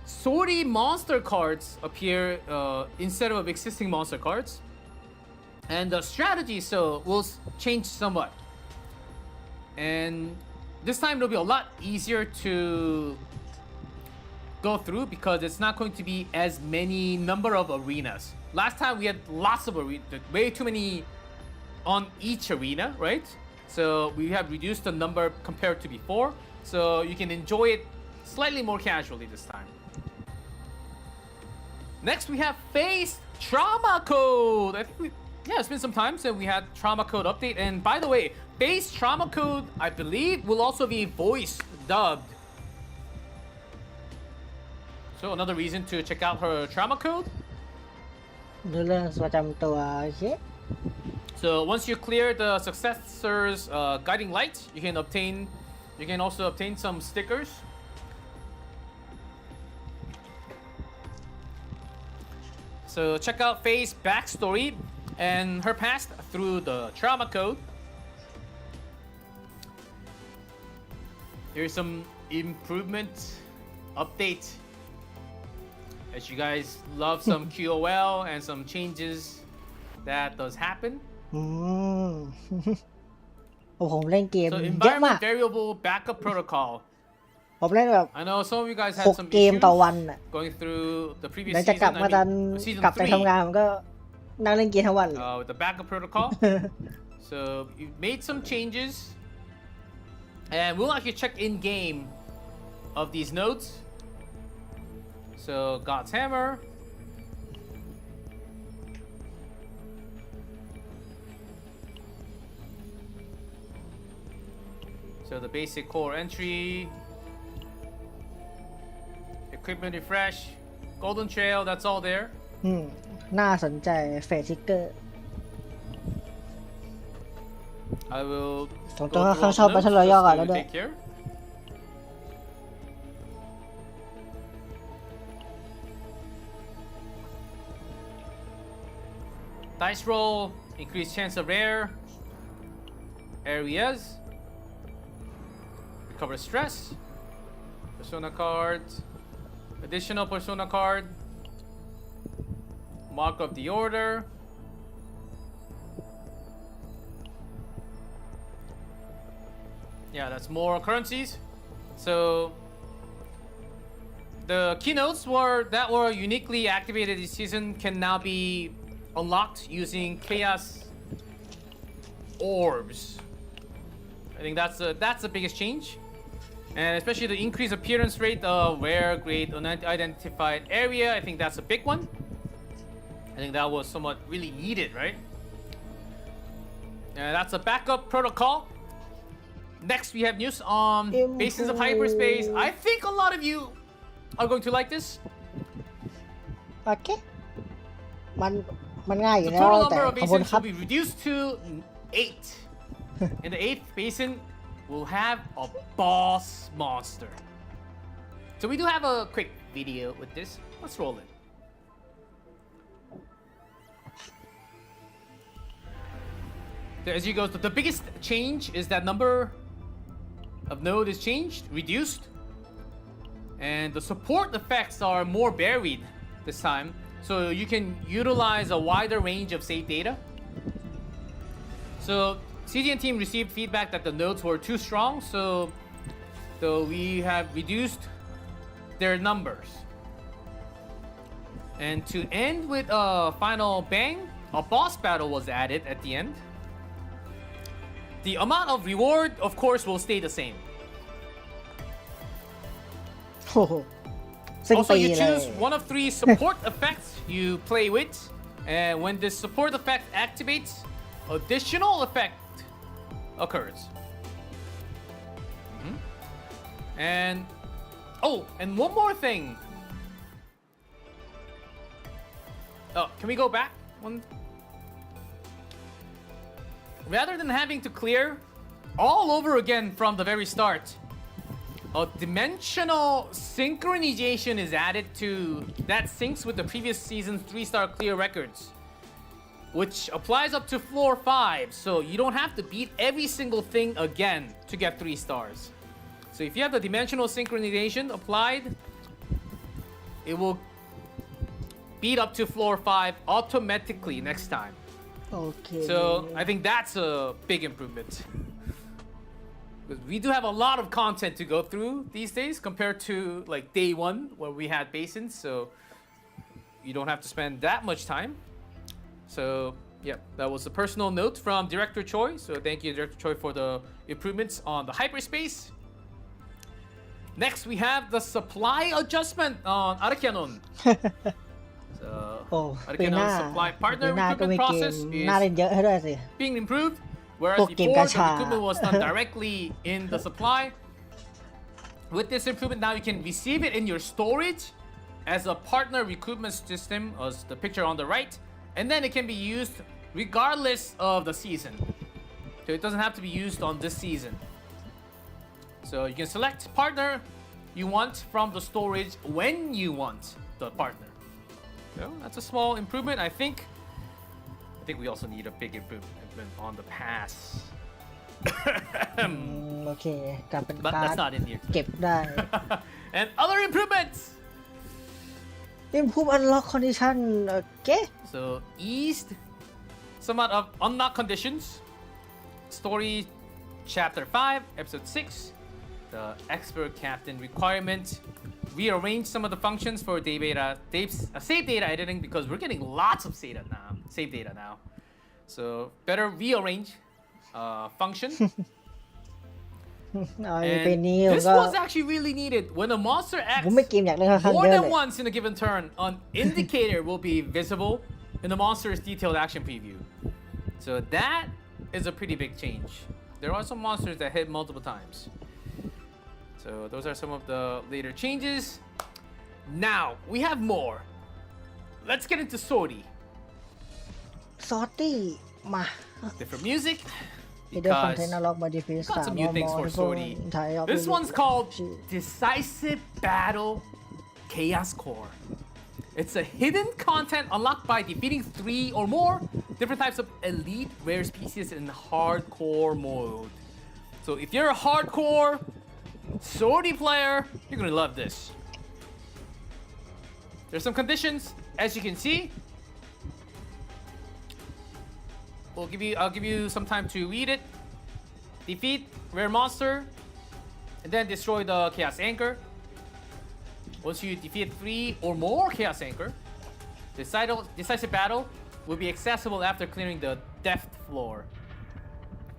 Swordie monster cards appear instead of existing monster cards, and the strategy will change somewhat. And this time it'll be a lot easier to go through because it's not going to be as many number of arenas. Last time we had lots of arenas, way too many on each arena, right? So we have reduced the number compared to before, so you can enjoy it slightly more casually this time. Next we have Face Trauma Code. I think it's been some time since we had Trauma Code update, and by the way, Face Trauma Code I believe will also be voice dubbed. So another reason to check out her Trauma Code. ดูเรื่องประจำตัวโอเค So once you clear the successor's guiding light, you can also obtain some stickers. So check out Faye's backstory and her past through the Trauma Code. Here's some improvement update. As you guys love some QOL and some changes that does happen. ผมเล่นเกม So เยอะมาก environment variable backup protocol. ผมเล่นแบบ I know some of you guys had 6 some เกม issues ต่อวันน่ะ going through the previous หลังจาก season. กลับมาตอน season กลับไป 3 ทำงานผมก็นั่งเล่นเกมทั้งวัน with the backup protocol. So you made some changes, and we'll actually check in game of these nodes. So God's Hammer. So the basic core entry, equipment refresh, golden trail, that's all there. น่าสนใจเฟสทิกเกอร์ I will ผมต้ go อง through เข้า all ชอบ the บัต notes เทิลรอยัล just ก่อน to แล้วด้วย take care. Dice roll, increased chance of rare areas. Recover stress. Persona cards. Additional persona card. Mark of the order. Yeah, that's more currencies. So the keynotes that were uniquely activated this season can now be unlocked using chaos orbs. I think that's the biggest change, and especially the increased appearance rate of rare, great, unidentified area. I think that's a big one. I think that was somewhat really needed, right? And that's a backup protocol. Next, we have news on Basins of Hyperspace. I think a lot of you are going to like this. โอเคมันง่ายอยู่ The แล้ว total แต่ number of ขอบคุณ basins ครับ will be reduced to 8. And the 8th basin will have a boss monster. So we do have a quick video with this. Let's roll it. So as you go, the biggest change is that number of node is changed, reduced. And the support effects are more varied this time. So you can utilize a wider range of saved data. So CDN team received feedback that the nodes were too strong, so we have reduced their numbers. And to end with a final bang, a boss battle was added at the end. The amount of reward, of course, will stay the same. โอ้โหซึ่ง Also, ปี you เลย choose one of 3 support effects you play with, and when this support effect activates, additional effect occurs. And oh, and one more thing. Oh, can we go back one? Rather than having to clear all over again from the very start, a dimensional synchronization is added to that syncs with the previous season's 3-star clear records, which applies up to floor 5, so you don't have to beat every single thing again to get 3 stars. So if you have the dimensional synchronization applied, it will beat up to floor 5 automatically next time. โอเค So I think that's a big improvement. Because we do have a lot of content to go through these days compared to like day 1 where we had basins, so you don't have to spend that much time. So yeah, that was a personal note from Director Choi. So thank you, Director Choi, for the improvements on the hyperspace. Next, we have the supply adjustment on Arkeanon. So โอ้ปีหน้า Arkeanon's supply partner ปีหน้าก็มี recruitment เกม process น่าเล่นเยอะให้ด้วยสิ being improved, whereas Pok game before the gacha. recruitment was done directly in the supply. With this improvement, now you can receive it in your storage as a partner recruitment system, as the picture on the right, and then it can be used regardless of the season. So it doesn't have to be used on this season. So you can select partner you want from the storage when you want the partner. So that's a small improvement. I think we also need a big improvement on the pass. โอเคกลับเป็น But การ์ that's ด not in here. เก็บได้ And other improvements. Improve Unlock Condition โอเค So eased somewhat of unlock conditions. Story chapter 5, episode 6. The expert captain requirement. Rearrange some of the functions for save data editing because we're getting lots of save data now. So better rearrange function. เอาไป And นี้ this ก็ was actually really needed. When a monster ผม acts ไม่เกมอยากเล่นค่อนข้าง more เยอะ than เลย once in a given turn, an indicator will be visible in the monster's detailed action preview. So that is a pretty big change. There are some monsters that hit multiple times. So those are some of the later changes. Now we have more. Let's get into Sorty. ซอร์ตี้มา Different music. เดี๋ยวคอนเทน Because ต์ล็อกมาดีฟีส got some new things for Sorty. ไทย This one's called Decisive Battle Chaos Core. It's a hidden content unlocked by defeating 3 or more different types of elite rare species in hardcore mode. So if you're a hardcore Swordy player, you're gonna love this. There's some conditions, as you can see. I'll give you some time to read it. Defeat rare monster, and then destroy the Chaos Anchor. Once you defeat 3 or more Chaos Anchor, decisive battle will be accessible after clearing the Depth floor.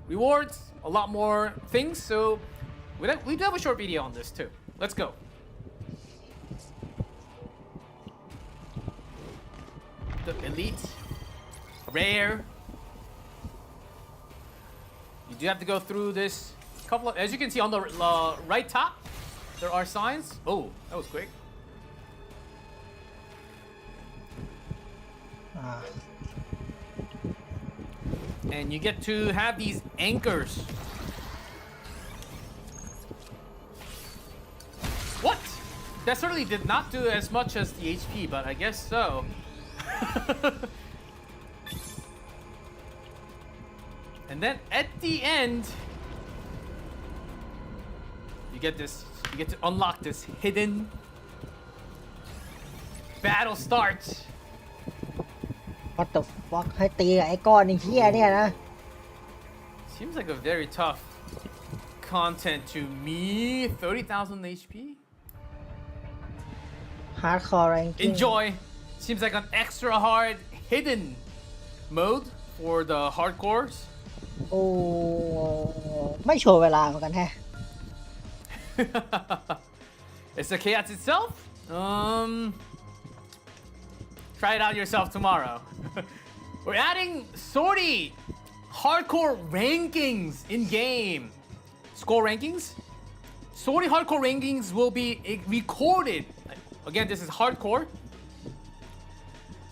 Rewards, a lot more things, so we do have a short video on this too. Let's go. The elite, rare. You do have to go through this couple of, as you can see on the right top, there are signs. Oh, that was quick. And you get to have these anchors. What? That certainly did not do as much as the HP, but I guess so. And then at the end, you get to unlock this hidden battle starts. What the fuck ให้ตีกับไอ้ก้อนไอ้เหี้ยเนี่ยนะ Seems like a very tough content to me. 30,000 HP. Hardcore ranking Enjoy. Seems like an extra hard hidden mode for the hardcores. โอ้ไม่โชว์เวลาเหมือนกันแฮะ It's the chaos itself. Try it out yourself tomorrow. We're adding Swordy hardcore rankings in game. Score rankings. Swordy hardcore rankings will be recorded. Again, this is hardcore.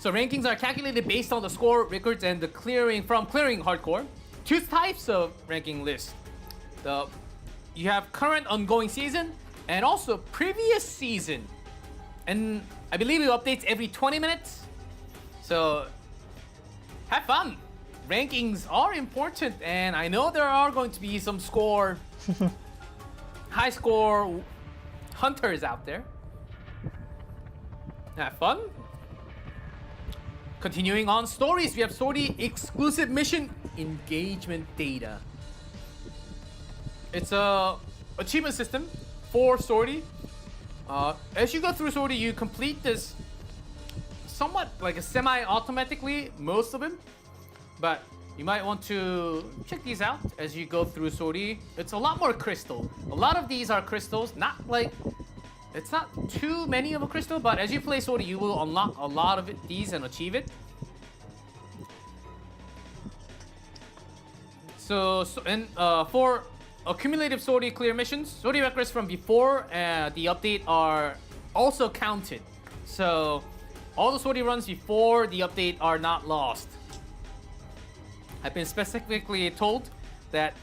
So rankings are calculated based on the score records and the clearing hardcore. 2 types of ranking list. You have current ongoing season and also previous season. And I believe it updates every 20 minutes. So have fun. Rankings are important, and I know there are going to be some high score hunters out there. Have fun. Continuing on stories, we have Swordy exclusive mission engagement data. It's a achievement system for Swordy. As you go through Swordy, you complete this somewhat like a semi-automatically, most of them, but you might want to check these out as you go through Swordy. It's a lot more crystal. A lot of these are crystals, it's not too many of a crystal, but as you play Swordy, you will unlock a lot of these and achieve it. For accumulative Swordy clear missions, Swordy records from before the update are also counted. So all the Swordy runs before the update are not lost. I've been specifically told that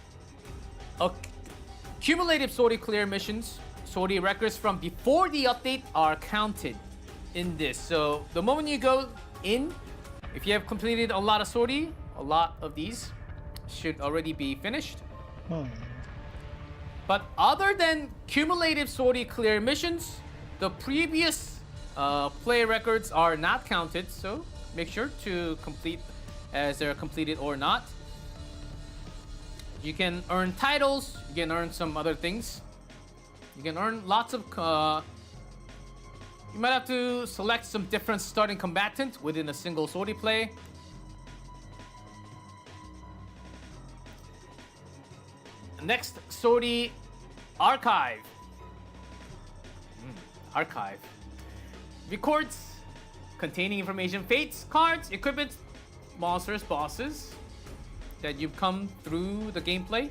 cumulative Swordy clear missions, Swordy records from before the update are counted in this. So the moment you go in, if you have completed a lot of Swordy, a lot of these should already be finished. But other than cumulative Swordy clear missions, the previous play records are not counted, so make sure to complete as they're completed or not. You can earn titles, you can earn some other things. You can earn lots of you might have to select some different starting combatant within a single Swordy play. Next, Swordy Archive. Archive. Records containing information, fates, cards, equipment, monsters, bosses that you've come through the gameplay.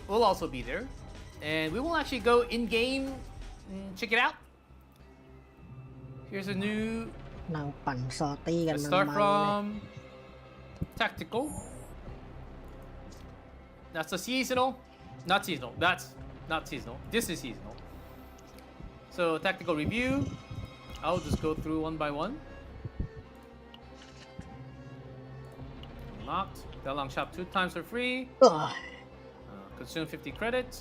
Will also be there. And we will actually go in-game and check it out. Here's a new... นั่งปั่นซอตี้กัน Let's มัน start ๆเลย from tactical. That's a seasonal. Not seasonal. That's not seasonal. This is seasonal. So tactical review. I'll just go through one by one. unlocked. The long shop 2 times for free. เอ้ย Consume 50 credits.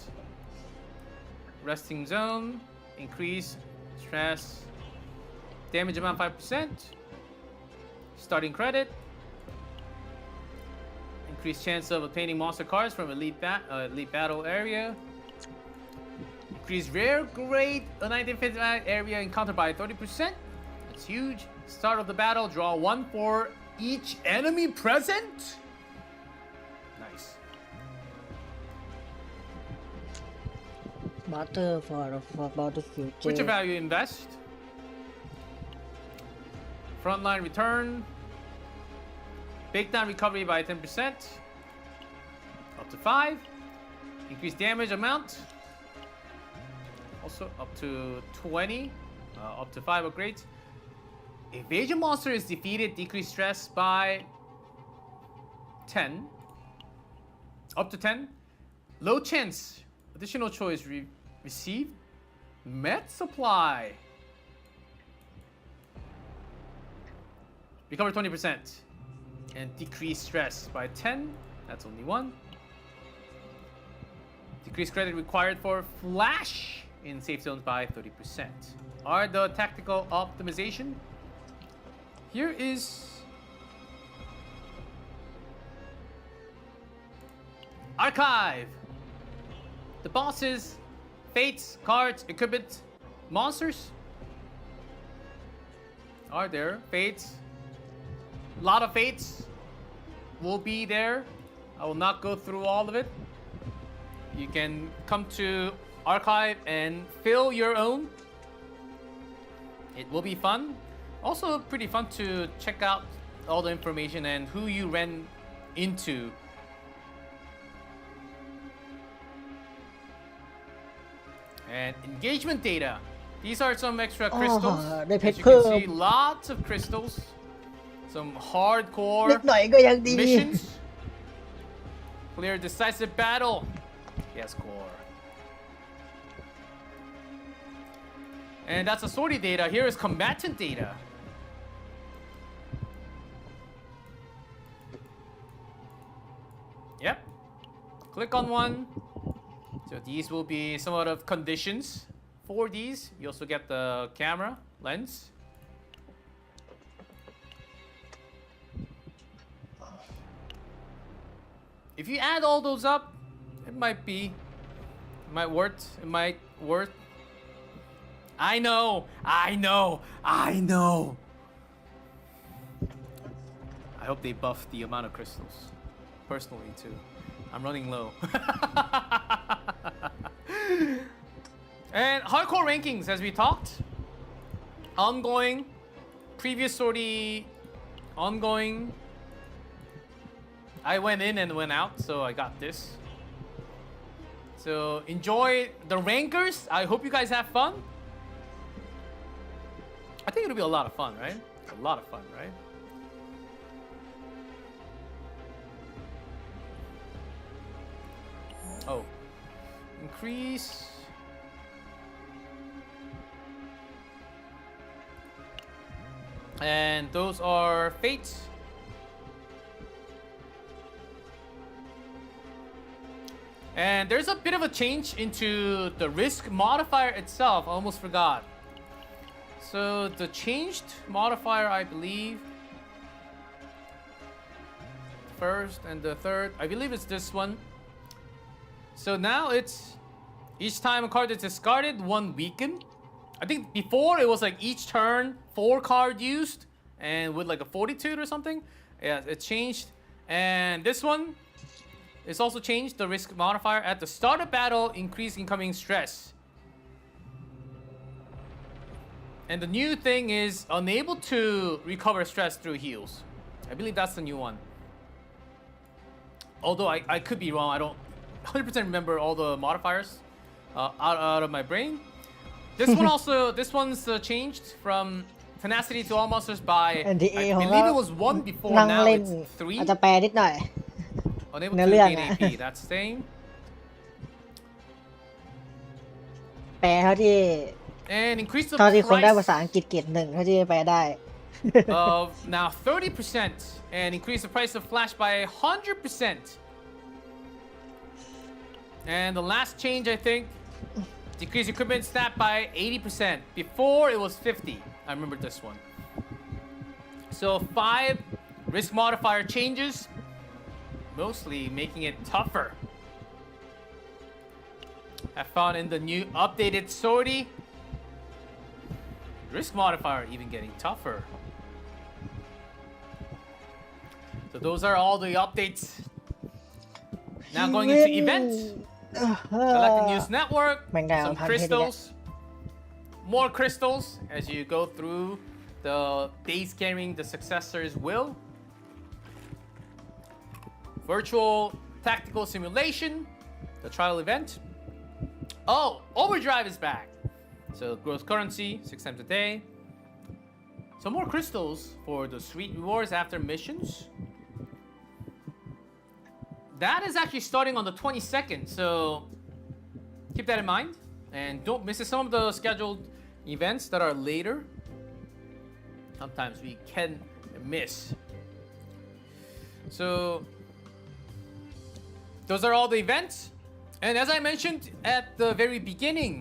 Resting zone. Increase stress. Damage amount 5%. Starting credit. Increased chance of obtaining monster cards from elite battle area. Increase rare grade 1950 area encountered by 30%. That's huge. Start of the battle, draw 1 for each enemy present. Nice. Butter for about the future Which value invest? Frontline return. Big time recovery by 10%. Up to 5. Increase damage amount. Also up to 20. Up to 5 upgrades. Evasion monster is defeated. Decrease stress by 10. Up to 10. Low chance. Additional choice received. Met supply. Recover 20%. And decrease stress by 10. That's only 1. Decrease credit required for flash in safe zones by 30%. Are the tactical optimization? Here is Archive. The bosses, fates, cards, equipment, monsters are there. Fates. A lot of fates will be there. I will not go through all of it. You can come to Archive and fill your own. It will be fun. Also pretty fun to check out all the information and who you ran into. And engagement data. These are some extra crystals. ได้เพช As ร you เพิ่ can ม see, lots of crystals. Some hardcore เล็กหน่อยก็ยังดี missions. Clear decisive battle. Yes, core. And that's the sortie data. Here is combatant data. Yep. Click on one. So these will be somewhat of conditions for these. You also get the camera lens. If you add all those up, it might worth. I know. I hope they buff the amount of crystals. Personally too. I'm running low. And hardcore rankings, as we talked. Ongoing. Previous sortie. Ongoing. I went in and went out, so I got this. So enjoy the rankers. I hope you guys have fun. I think it'll be a lot of fun, right? A lot of fun, right? Oh. Increase. And those are fates. And there's a bit of a change into the risk modifier itself. I almost forgot. So the changed modifier, I believe, first and the third, I believe it's this one. So now it's each time a card is discarded, 1 weaken. I think before it was like each turn 4 card used and with like a fortitude or something. Yeah, it changed. And this one is also changed, the risk modifier. At the start of battle, increase incoming stress. And the new thing is unable to recover stress through heals. I believe that's the new one. Although I could be wrong. I don't 100% remember all the modifiers out of my brain. This one also, this one's changed from tenacity to all monsters by, NDA I ของ believe เรา it was 1 before, นั่ง now เล่น it's 3. อาจจะแปลนิดหน่อย Unable เนื้ to อเรื่อง gain อะ AP, that's staying. แปลเท่าที่ And increase the เท่าที่คนได้ภา price. ษาอังกฤษเกรด 1เท่าที่แปลได้ of now 30% and increase the price of Flash by 100%. And the last change, I think, decrease equipment stat by 80%. Before it was 50. I remember this one. So 5 risk modifier changes, mostly making it tougher. I found in the new updated sortie, risk modifier even getting tougher. So those are all the updates. Now going into events. Select the news network, some crystals, more crystals as you go through the days carrying the successor's will. Virtual tactical simulation, the trial event. Oh, overdrive is back. So gross currency 6 times a day. Some more crystals for the sweet rewards after missions. That is actually starting on the 22nd, so keep that in mind. And don't miss some of the scheduled events that are later. Sometimes we can miss. So those are all the events. And as I mentioned at the very beginning,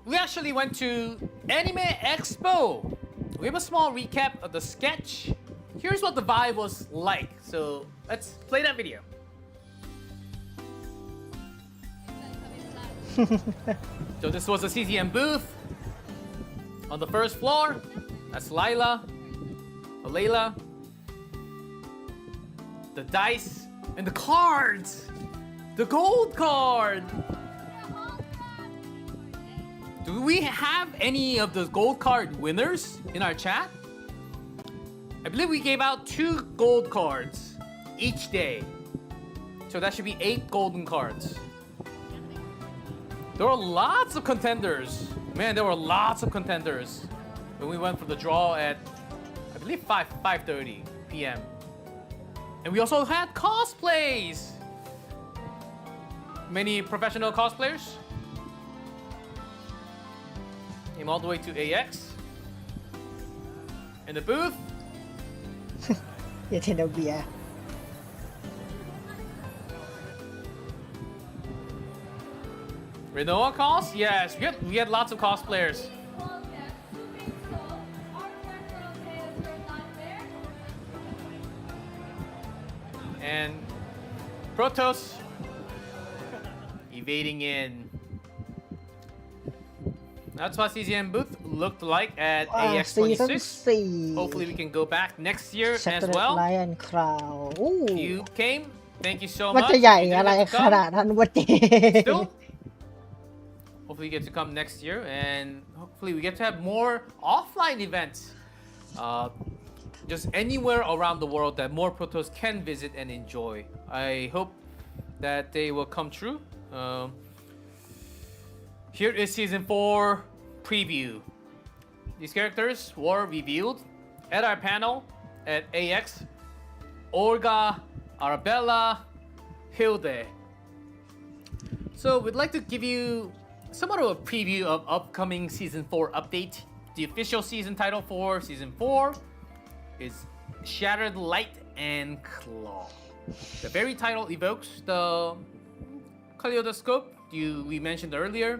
we actually went to Anime Expo. We have a small recap of the sketch. Here's what the vibe was like. So let's play that video. So this was a CZM booth on the first floor. That's Layla, the dice, and the cards. The gold card. Do we have any of the gold card winners in our chat? I believe we gave out 2 gold cards each day. So that should be 8 golden cards. There were lots of contenders. Man, there were lots of contenders when we went for the draw at, I believe, 5:30 p.m. And we also had cosplays. Many professional cosplayers. Came all the way to AX. In the booth. อย่าเทนเบียร์ Renoa cos? Yes, we had lots of cosplayers. And Protoss evading in. That's what CZN booth looked like at ซีซั่น AX26. 4 Hopefully we can go back next year ชัต as เตอร์ well. ไลออนคราว Cube came. Thank you so มัน much. จะใหญ่ You อะไร didn't have to ข come. นาดนั้นวะเจ Still, hopefully you get to come next year, and hopefully we get to have more offline events. Just anywhere around the world that more Protoss can visit and enjoy. I hope that they will come true. Here is Season 4 preview. These characters were revealed at our panel at AX. Olga, Arabella, Hilde. So we'd like to give you somewhat of a preview of upcoming Season 4 update. The official season title for Season 4 is Shattered Light and Claw. The very title evokes the kaleidoscope we mentioned earlier.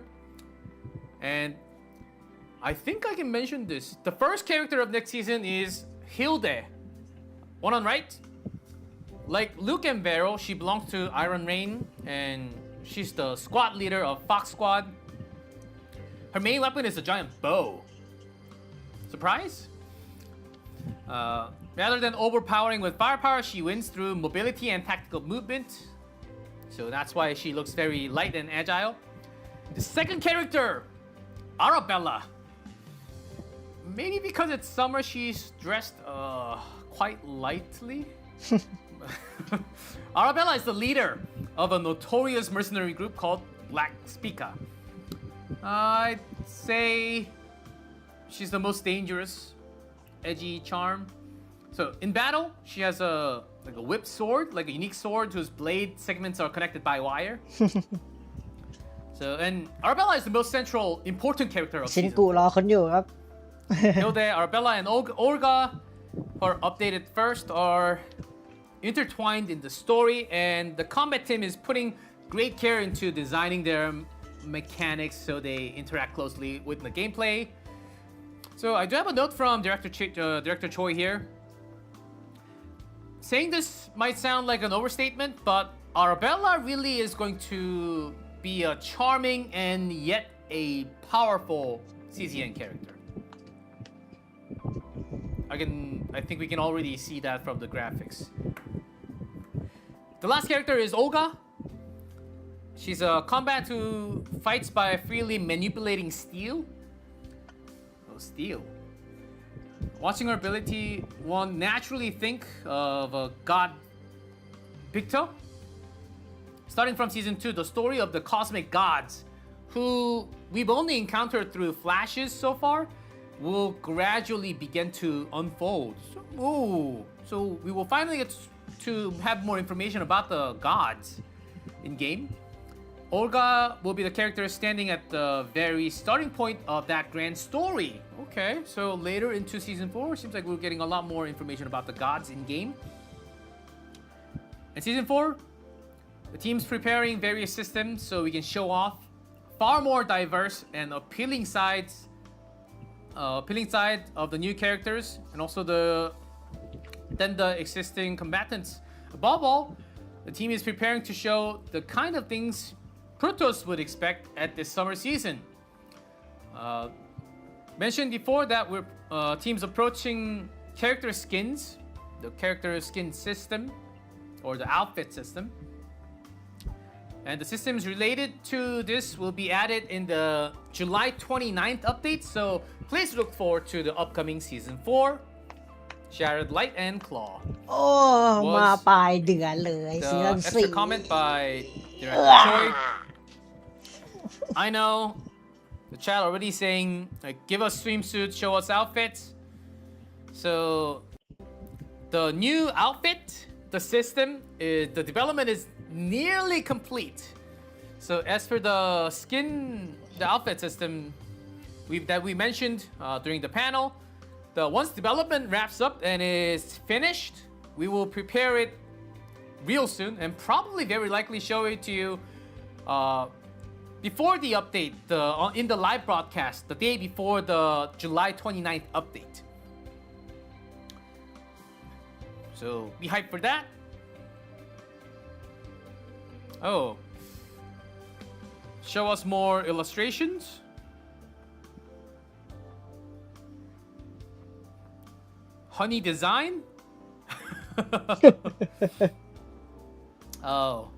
And I think I can mention this. The first character of next season is Hilde. One on right. Like Luke and Vero, she belongs to Iron Rain, and she's the squad leader of Fox Squad. Her main weapon is a giant bow. Surprise? Rather than overpowering with firepower, she wins through mobility and tactical movement. So that's why she looks very light and agile. The second character, Arabella. Maybe because it's summer, she's dressed quite lightly. Arabella is the leader of a notorious mercenary group called Black Spica. I'd say she's the most dangerous, edgy charm. So in battle, she has a whip sword, like a unique sword whose blade segments are connected by wire. So and Arabella is the most central, important character of ชิน season. กุรอคนอยู่ครับ Hilde, Arabella, and Olga are updated first, are intertwined in the story, and the combat team is putting great care into designing their mechanics so they interact closely with the gameplay. So I do have a note from Director Choi here. Saying this might sound like an overstatement, but Arabella really is going to be a charming and yet a powerful CZN character. I think we can already see that from the graphics. The last character is Olga. She's a combat who fights by freely manipulating steel. Oh, steel. Watching her ability, one naturally think of a god Picto. Starting from season 2, the story of the cosmic gods, who we've only encountered through flashes so far, will gradually begin to unfold. So we will finally get to have more information about the gods in game. Olga will be the character standing at the very starting point of that grand story. Okay, so later into season 4, seems like we're getting a lot more information about the gods in game. In season 4, the team's preparing various systems so we can show off far more diverse and appealing side of the new characters, and also than the existing combatants. Above all, the team is preparing to show the kind of things Protoss would expect at this summer season. Mentioned before that we're teams approaching character skins, the character skin system, or the outfit system. And the systems related to this will be added in the July 29th update, so please look forward to the upcoming Season 4, Shattered Light and Claw. โอ้มาปลายเดือนเลย The ซีซั่น extra 4 comment by Director Choi. I know the chat already saying, like, give us swimsuits, show us outfits. So the new outfit, the system, the development is nearly complete. So as for the skin, the outfit system that we mentioned during the panel, once development wraps up and is finished, we will prepare it real soon and probably very likely show it to you before the update, in the live broadcast, the day before the July 29th update. So be hyped for that. Oh. Show us more illustrations. Honey design? Oh.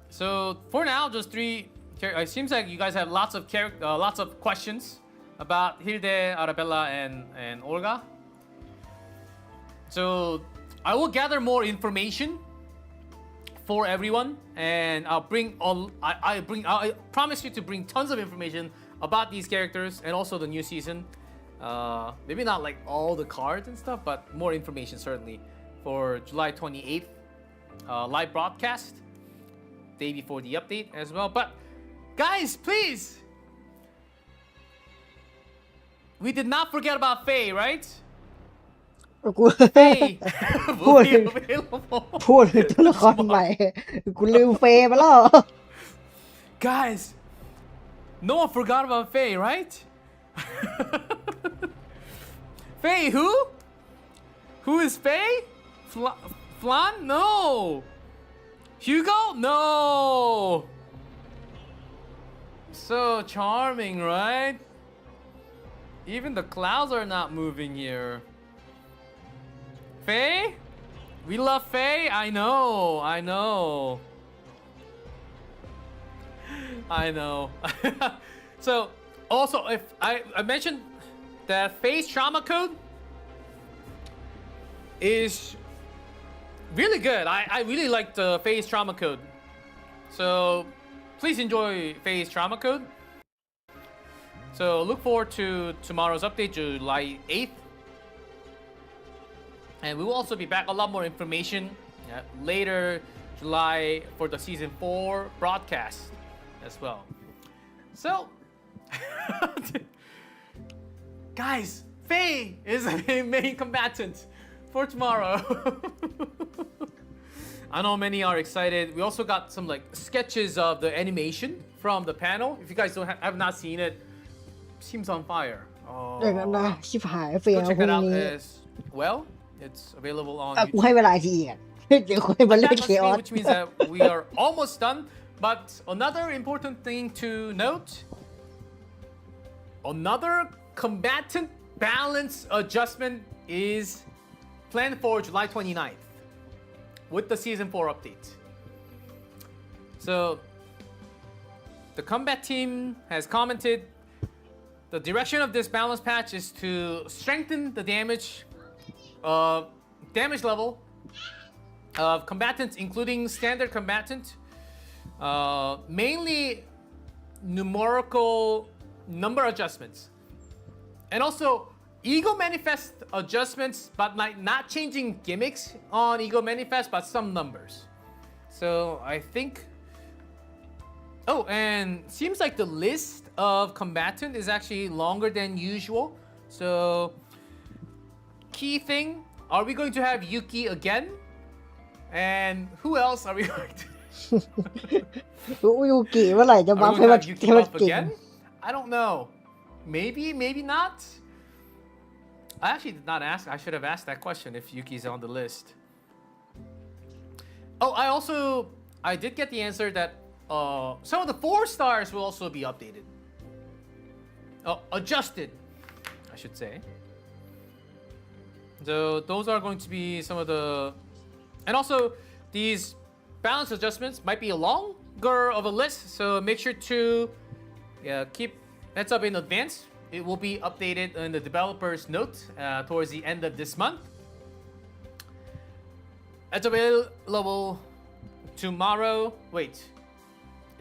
So for now, just 3. It seems like you guys have lots of questions about Hilde, Arabella, and Olga. So I will gather more information for everyone, and I promise you to bring tons of information about these characters and also the new season. Maybe not like all the cards and stuff, but more information certainly for July 28th live broadcast, day before the update as well. But guys, please, we did not forget about Faye, right? กู Faye พูด will ถึ be ง available. พูดถึงตัวละครใหม่ กูลืมเฟย์ไปแล้ว Guys, no one forgot about Faye, right? Faye, who? Who is Faye? Flan? No. Hugo? No. So charming, right? Even the clouds are not moving here. Faye? We love Faye? I know. I know. So, also, if I mentioned that Faye's trauma code is really good. I really like the Faye's trauma code. So, please enjoy Faye's trauma code. So, look forward to tomorrow's update, July 8th. And we will also be back a lot more information later July for the season 4 broadcast as well. So, guys, Faye is a main combatant for tomorrow. I know many are excited. We also got some like sketches of the animation from the panel. If you guys have not seen it, seems on fire. เดี๋ยวกันนะชิบหายเฟีย Go พ check รุ่ it ง out นี้ as well. It's available on กู YouTube. ให้เวลาทีกัน เดี๋ยวคุยมาเล่น That เค must ออ be, ส which means that we are almost done. But another important thing to note, another combatant balance adjustment is planned for July 29th with the Season 4 update. So, the combat team has commented the direction of this balance patch is to strengthen the damage level of combatants, including standard combatant, mainly numerical number adjustments, and also Ego Manifest adjustments, but like not changing gimmicks on Ego Manifest, but some numbers. So I think. Oh, and seems like the list of combatant is actually longer than usual. So, key thing: are we going to have Yuki again? And who else are we going to? ยูกิเมื่อไหร่จะ Are บัฟ we ให้ going มัน to have Yuki ให้มัน buff เก่ง again? I don't know. Maybe, maybe not. I actually did not ask. I should have asked that question if Yuki's on the list. Oh, I did get the answer that some of the 4 stars will also be updated. Adjusted, I should say. So those are going to be some of the, and also these balance adjustments might be a longer of a list. So make sure to keep heads up in advance. It will be updated in the developer's note towards the end of this month. It's available tomorrow. Wait.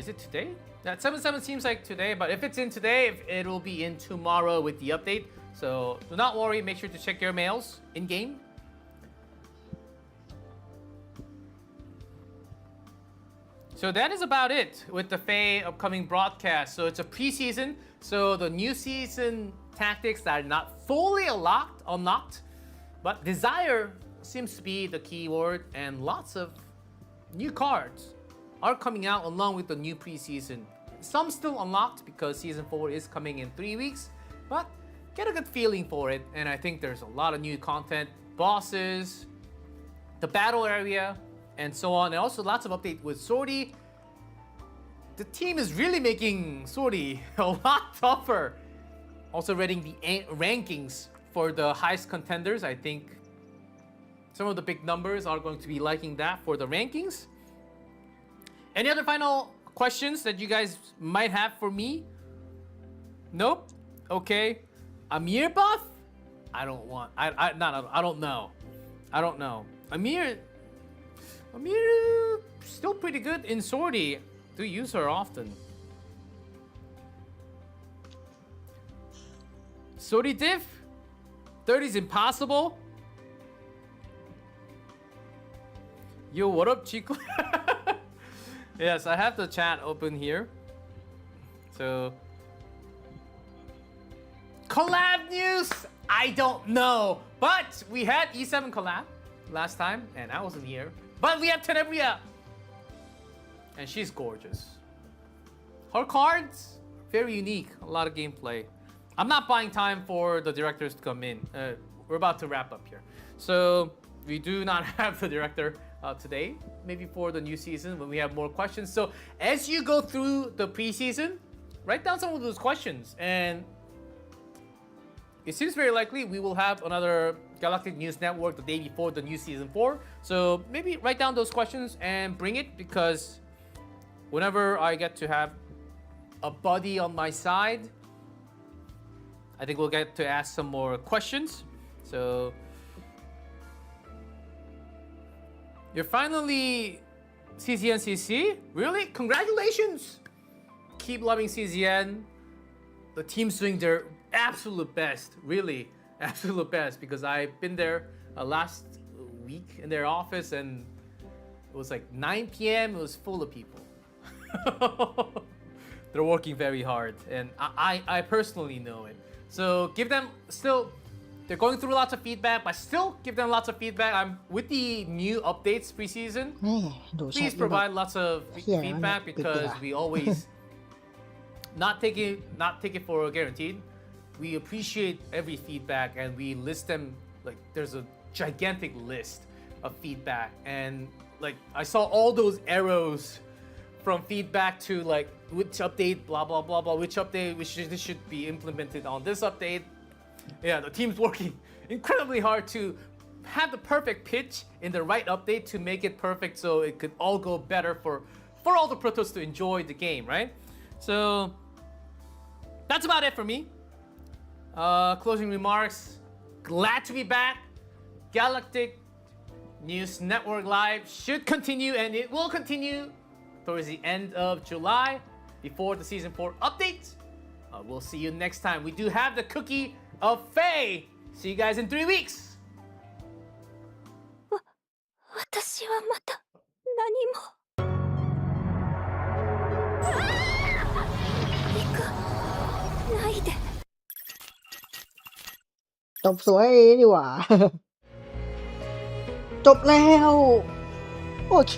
Is it today? That 7/7 seems like today, but if it's in today, it will be in tomorrow with the update. So do not worry, make sure to check your mails in game. So that is about it with the Faye upcoming broadcast. So it's a preseason, so the new season tactics are not fully unlocked, but desire seems to be the key word, and lots of new cards are coming out along with the new preseason. Some still unlocked because Season 4 is coming in 3 weeks, but get a good feeling for it. And I think there's a lot of new content, bosses, the battle area, and so on. And also lots of update with Swordy. The team is really making Swordy a lot tougher. Also reading the rankings for the highest contenders. I think some of the big numbers are going to be liking that for the rankings. Any other final questions that you guys might have for me? Nope. Okay. Amir buff? I don't want. I don't know. I don't know. Amir still pretty good in Swordy. Do use her often. Swordy diff? 30 is impossible. Yo, what up, Chico? Yes, I have the chat open here. So, collab news? I don't know. But we had E7 collab last time, and I wasn't here. But we have Tenebria. And she's gorgeous. Her cards, very unique. A lot of gameplay. I'm not buying time for the directors to come in. We're about to wrap up here. So, we do not have the director today, maybe for the new season when we have more questions. So as you go through the preseason, write down some of those questions, and it seems very likely we will have another Galactic News Network the day before the new Season 4. So maybe write down those questions and bring it, because whenever I get to have a buddy on my side, I think we'll get to ask some more questions. So you're finally CZN-CC? Really? Congratulations! Keep loving CZN. The team's doing their absolute best, really, absolute best, because I've been there last week in their office, and it was like 9 p.m. It was full of people. they're working very hard, and I personally know it. So give them still. They're going through lots of feedback, but still give them lots of feedback. I'm with the new updates preseason. นี่ดูแชท Please ดูแบบ provide lots of Yeah, feedback I'm not because big we always not take it for guaranteed. We appreciate every feedback and we list them like there's a gigantic list of feedback, and like I saw all those arrows from feedback to like which update blah blah blah blah which update this should be implemented on this update. Yeah, the team's working incredibly hard to have the perfect pitch in the right update to make it perfect so it could all go better for all the Protos to enjoy the game, right? So that's about it for me. Closing remarks. Glad to be back. Galactic News Network Live should continue, and it will continue towards the end of July before the Season 4 update. We'll see you next time. We do have the Cookie of Fae. See you guys in 3 weeks. 私はまた何も行かないで จบสวยดีกว่า จบแล้ว โอเค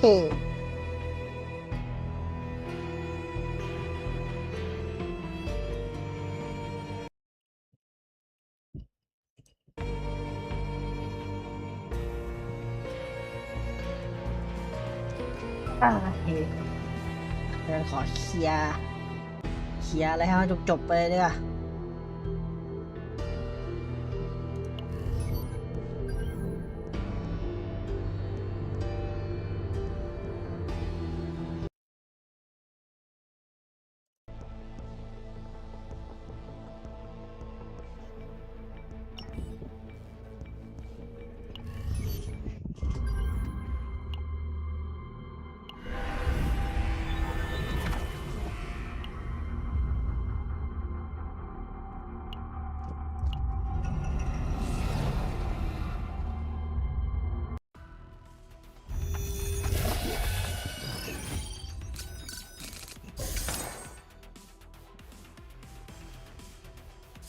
โอเคเดี๋ยวขอเคลียร์อะไรให้มันจบไปเลยดีกว่า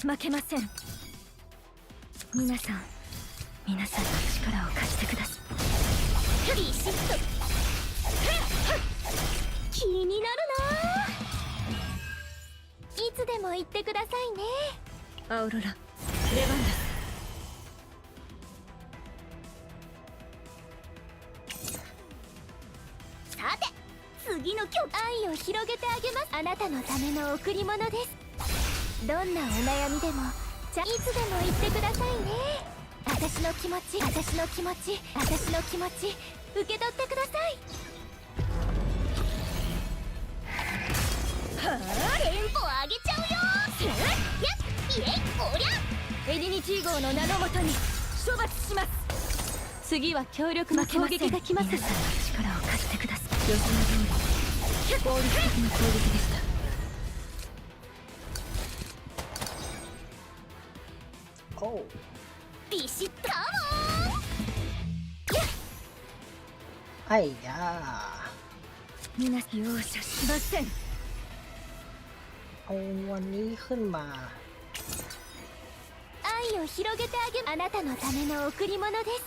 負けません。皆さんの力を貸してください。ビシッと気になるな。いつでも言ってくださいね。アウロラ、出番です。さて、次の曲、愛を広げてあげます。あなたのための贈り物です。どんなお悩みでもいつでも言ってくださいね。私の気持ち受け取ってください。はあ、テンポ上げちゃうよ。イエイおりゃ。エディニティ号の名のもとに処罰します。次は強力な攻撃が来ます。皆さんの力を貸してください。予想通り効率的な攻撃でした。ビシッとカモン。はいや皆容赦しません。เอาวันนี้ขึ้นมา愛を広げてあげあなたのための贈り物です。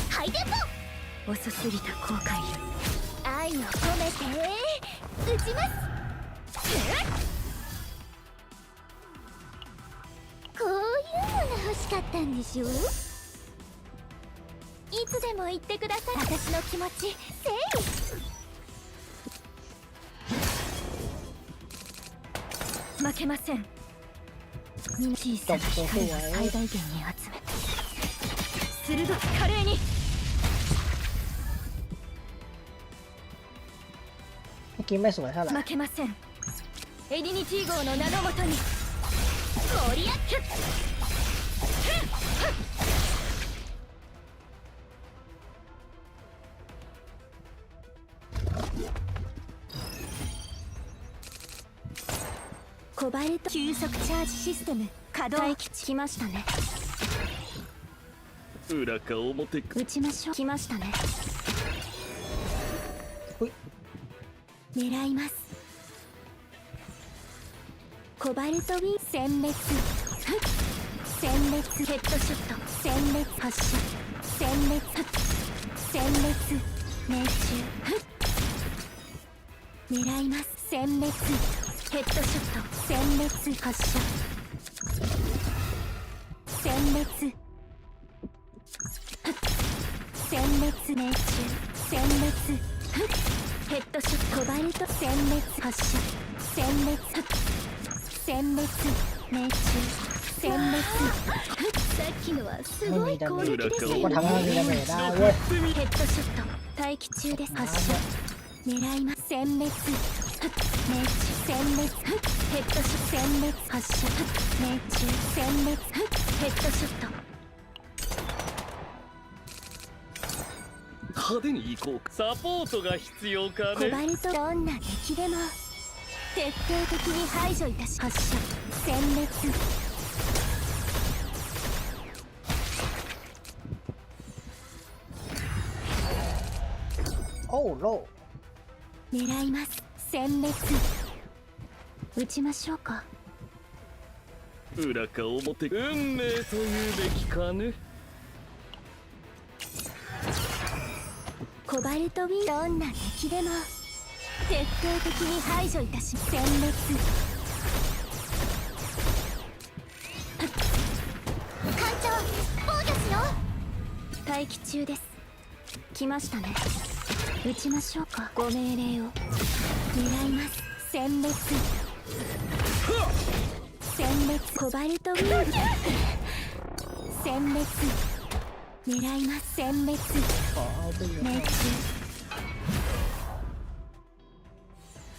ハイテンポ。遅すぎた後悔よ。愛を込めて撃ちます。こういうのが欲しかったんでしょう。いつでも言ってください。私の気持ちせい。負けません。小さな光を最大限に集め鋭く華麗に。เมื่อกี้ไม่สวยเท่าไหร่負けません。エディニティ号の名のもとに盛り上げコバルト急速チャージシステム稼働待機きましたね。う裏か表か撃ちましょう。来ましたね。ほい。狙います。コバルトウィン殲滅。ふっ殲滅ヘッドショット。殲滅発射。殲滅殲滅命中。ふっ狙います。殲滅ヘッドショット。殲滅発射。殲滅殲滅命中。殲滅ヘッドショット。コバルト殲滅発射。殲滅殲滅命中。殲滅さっきのはすごい攻撃でしたよก็ทำให้มันมีดาเมจได้เว้ยヘッドショット待機中です。発射狙います。殲滅命中。殲滅ヘッドショット。殲滅発射命中。殲滅ヘッドショット。派手に行こうか。サポートが必要かコね。バルトどんな敵でも徹底的に排除いたし発射殲滅โอ้โล狙います。殲滅撃ちましょうか。裏か表か運命というべきかね。コバルトウィンどんな敵でも徹底的に排除いたし殲滅艦長防御しよう。待機中です。来ましたね。撃ちましょうか。ご命令を狙います。殲滅殲滅コバルトウィング殲滅狙います。殲滅ขอเอาไปอยู่命中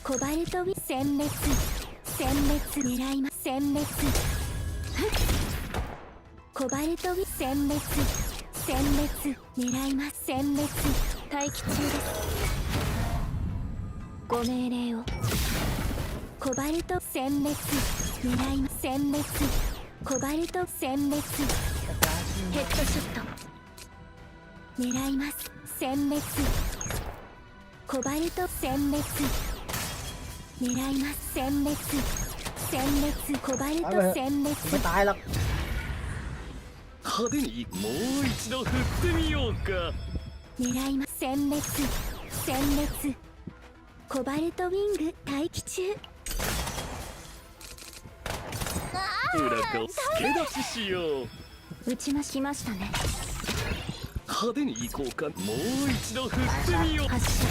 コバルトウィン殲滅殲滅狙います。殲滅コバルトウィン殲滅殲滅狙います。殲滅待機中です。ご命令をコバルト殲滅狙います。殲滅コバルト殲滅ヘッドショット狙います。殲滅コバルト殲滅狙います。殲滅殲滅コバルト殲滅ไม่ตายหรอก派手にもう一度振ってみようか。狙います。殲滅殲滅コバルトウィング待機中。裏かを助け出ししよう。撃ちましましたね。派手に行こうか。もう一度振ってみよう。発射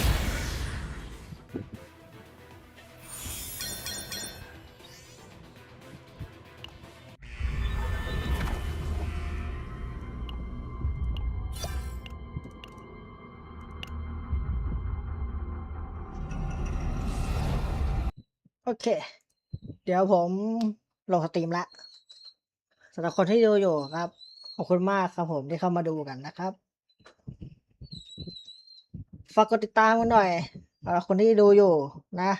โอเคเดี๋ยวผมลงสตรีมละสำหรับคนที่ดูอยู่ครับขอบคุณมากครับผมที่เข้ามาดูกันนะครับฝากกดติดตามกันหน่อยสำหรับคนที่ดูอยู่นะ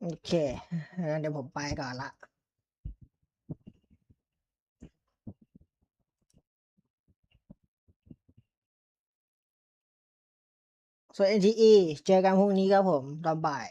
โอเคงั้นเดี๋ยวผมไปก่อนละส่วน NTE เจอกันพรุ่งนี้ครับผมตอนบ่าย